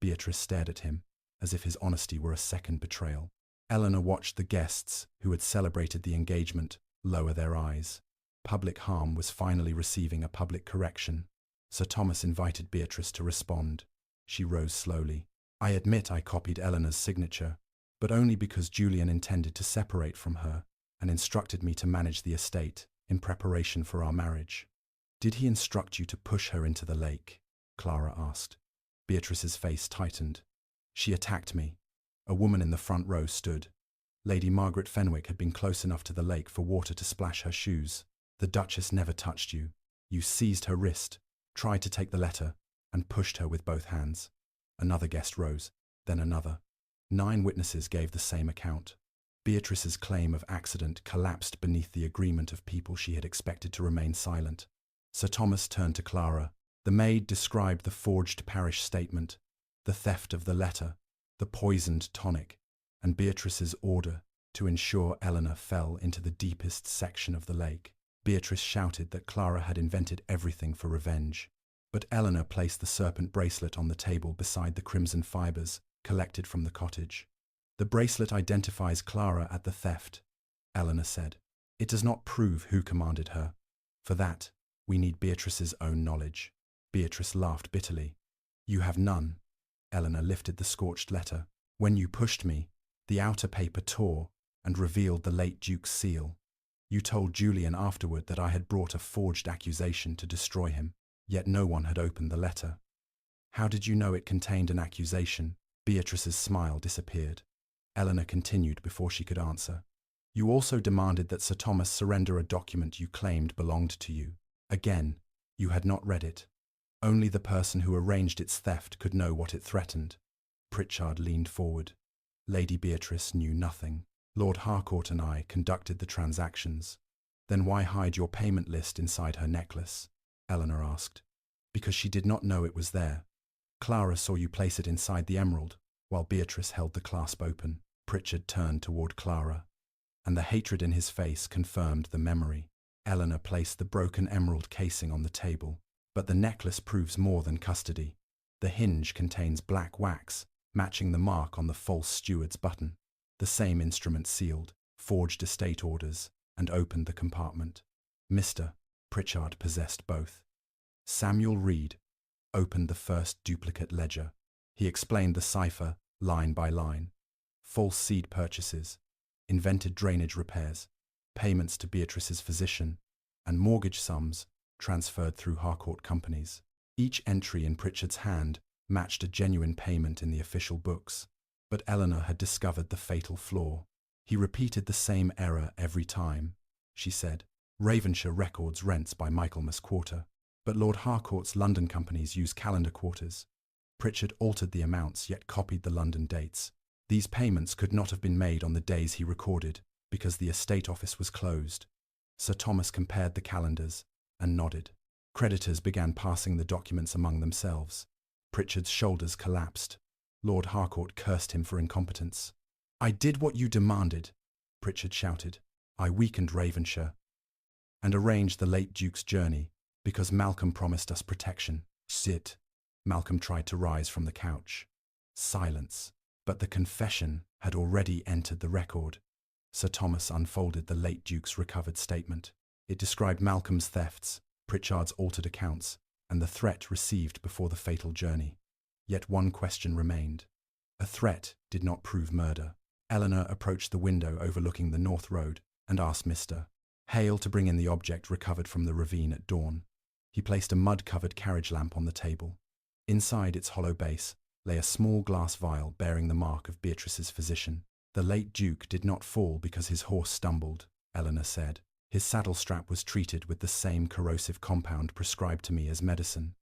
Beatrice stared at him, as if his honesty were a second betrayal. Eleanor watched the guests who had celebrated the engagement lower their eyes. Public harm was finally receiving a public correction. Sir Thomas invited Beatrice to respond. She rose slowly. I admit I copied Eleanor's signature, but only because Julian intended to separate from her and instructed me to manage the estate in preparation for our marriage. Did he instruct you to push her into the lake? Clara asked. Beatrice's face tightened. She attacked me. A woman in the front row stood. Lady Margaret Fenwick had been close enough to the lake for water to splash her shoes. The Duchess never touched you. You seized her wrist, tried to take the letter, and pushed her with both hands. Another guest rose, then another. 9 witnesses gave the same account. Beatrice's claim of accident collapsed beneath the agreement of people she had expected to remain silent. Sir Thomas turned to Clara. The maid described the forged parish statement, the theft of the letter, the poisoned tonic, and Beatrice's order to ensure Eleanor fell into the deepest section of the lake. Beatrice shouted that Clara had invented everything for revenge. But Eleanor placed the serpent bracelet on the table beside the crimson fibres collected from the cottage. The bracelet identifies Clara at the theft, Eleanor said. It does not prove who commanded her. For that, we need Beatrice's own knowledge. Beatrice laughed bitterly. You have none. Eleanor lifted the scorched letter. When you pushed me, the outer paper tore, and revealed the late Duke's seal. You told Julian afterward that I had brought a forged accusation to destroy him, yet no one had opened the letter. How did you know it contained an accusation? Beatrice's smile disappeared. Eleanor continued before she could answer. You also demanded that Sir Thomas surrender a document you claimed belonged to you. Again, you had not read it. Only the person who arranged its theft could know what it threatened. Pritchard leaned forward. Lady Beatrice knew nothing. Lord Harcourt and I conducted the transactions. Then why hide your payment list inside her necklace? Eleanor asked. Because she did not know it was there. Clara saw you place it inside the emerald, while Beatrice held the clasp open. Pritchard turned toward Clara, and the hatred in his face confirmed the memory. Eleanor placed the broken emerald casing on the table. But the necklace proves more than custody. The hinge contains black wax, matching the mark on the false steward's button. The same instrument sealed, forged estate orders, and opened the compartment. Mr. Pritchard possessed both. Samuel Reed opened the first duplicate ledger. He explained the cipher, line by line. False seed purchases, invented drainage repairs, payments to Beatrice's physician, and mortgage sums transferred through Harcourt companies. Each entry in Pritchard's hand matched a genuine payment in the official books. But Eleanor had discovered the fatal flaw. He repeated the same error every time, she said. Ravenshire records rents by Michaelmas quarter, but Lord Harcourt's London companies use calendar quarters. Pritchard altered the amounts yet copied the London dates. These payments could not have been made on the days he recorded, because the estate office was closed. Sir Thomas compared the calendars and nodded. Creditors began passing the documents among themselves. Pritchard's shoulders collapsed. Lord Harcourt cursed him for incompetence. I did what you demanded, Pritchard shouted. I weakened Ravenshire and arranged the late Duke's journey because Malcolm promised us protection. Sit. Malcolm tried to rise from the couch. Silence. But the confession had already entered the record. Sir Thomas unfolded the late Duke's recovered statement. It described Malcolm's thefts, Pritchard's altered accounts, and the threat received before the fatal journey. Yet one question remained. A threat did not prove murder. Eleanor approached the window overlooking the North Road and asked Mr. Hale to bring in the object recovered from the ravine at dawn. He placed a mud-covered carriage lamp on the table. Inside its hollow base lay a small glass vial bearing the mark of Beatrice's physician. The late Duke did not fall because his horse stumbled, Eleanor said. His saddle strap was treated with the same corrosive compound prescribed to me as medicine.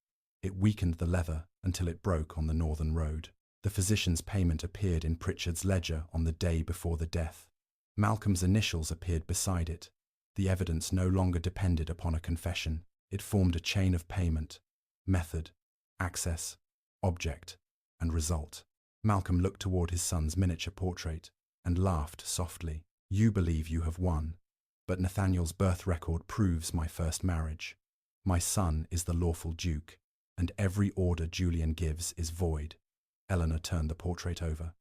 It weakened the leather until it broke on the northern road. The physician's payment appeared in Pritchard's ledger on the day before the death. Malcolm's initials appeared beside it. The evidence no longer depended upon a confession. It formed a chain of payment, method, access, object, and result. Malcolm looked toward his son's miniature portrait and laughed softly. You believe you have won, but Nathaniel's birth record proves my first marriage. My son is the lawful Duke, and every order Julian gives is void. Eleanor turned the portrait over.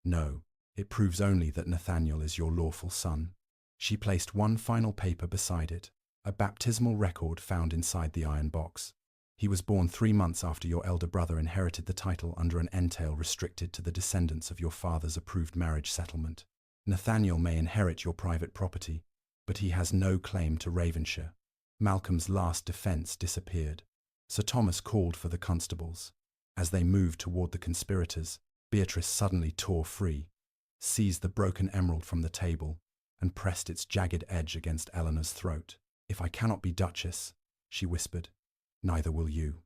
No, it proves only that Nathaniel is your lawful son. She placed one final paper beside it, a baptismal record found inside the iron box. He was born 3 months after your elder brother inherited the title under an entail restricted to the descendants of your father's approved marriage settlement. Nathaniel may inherit your private property, but he has no claim to Ravenshire. Malcolm's last defence disappeared. Sir Thomas called for the constables. As they moved toward the conspirators, Beatrice suddenly tore free, seized the broken emerald from the table, and pressed its jagged edge against Eleanor's throat. If I cannot be Duchess, she whispered, neither will you.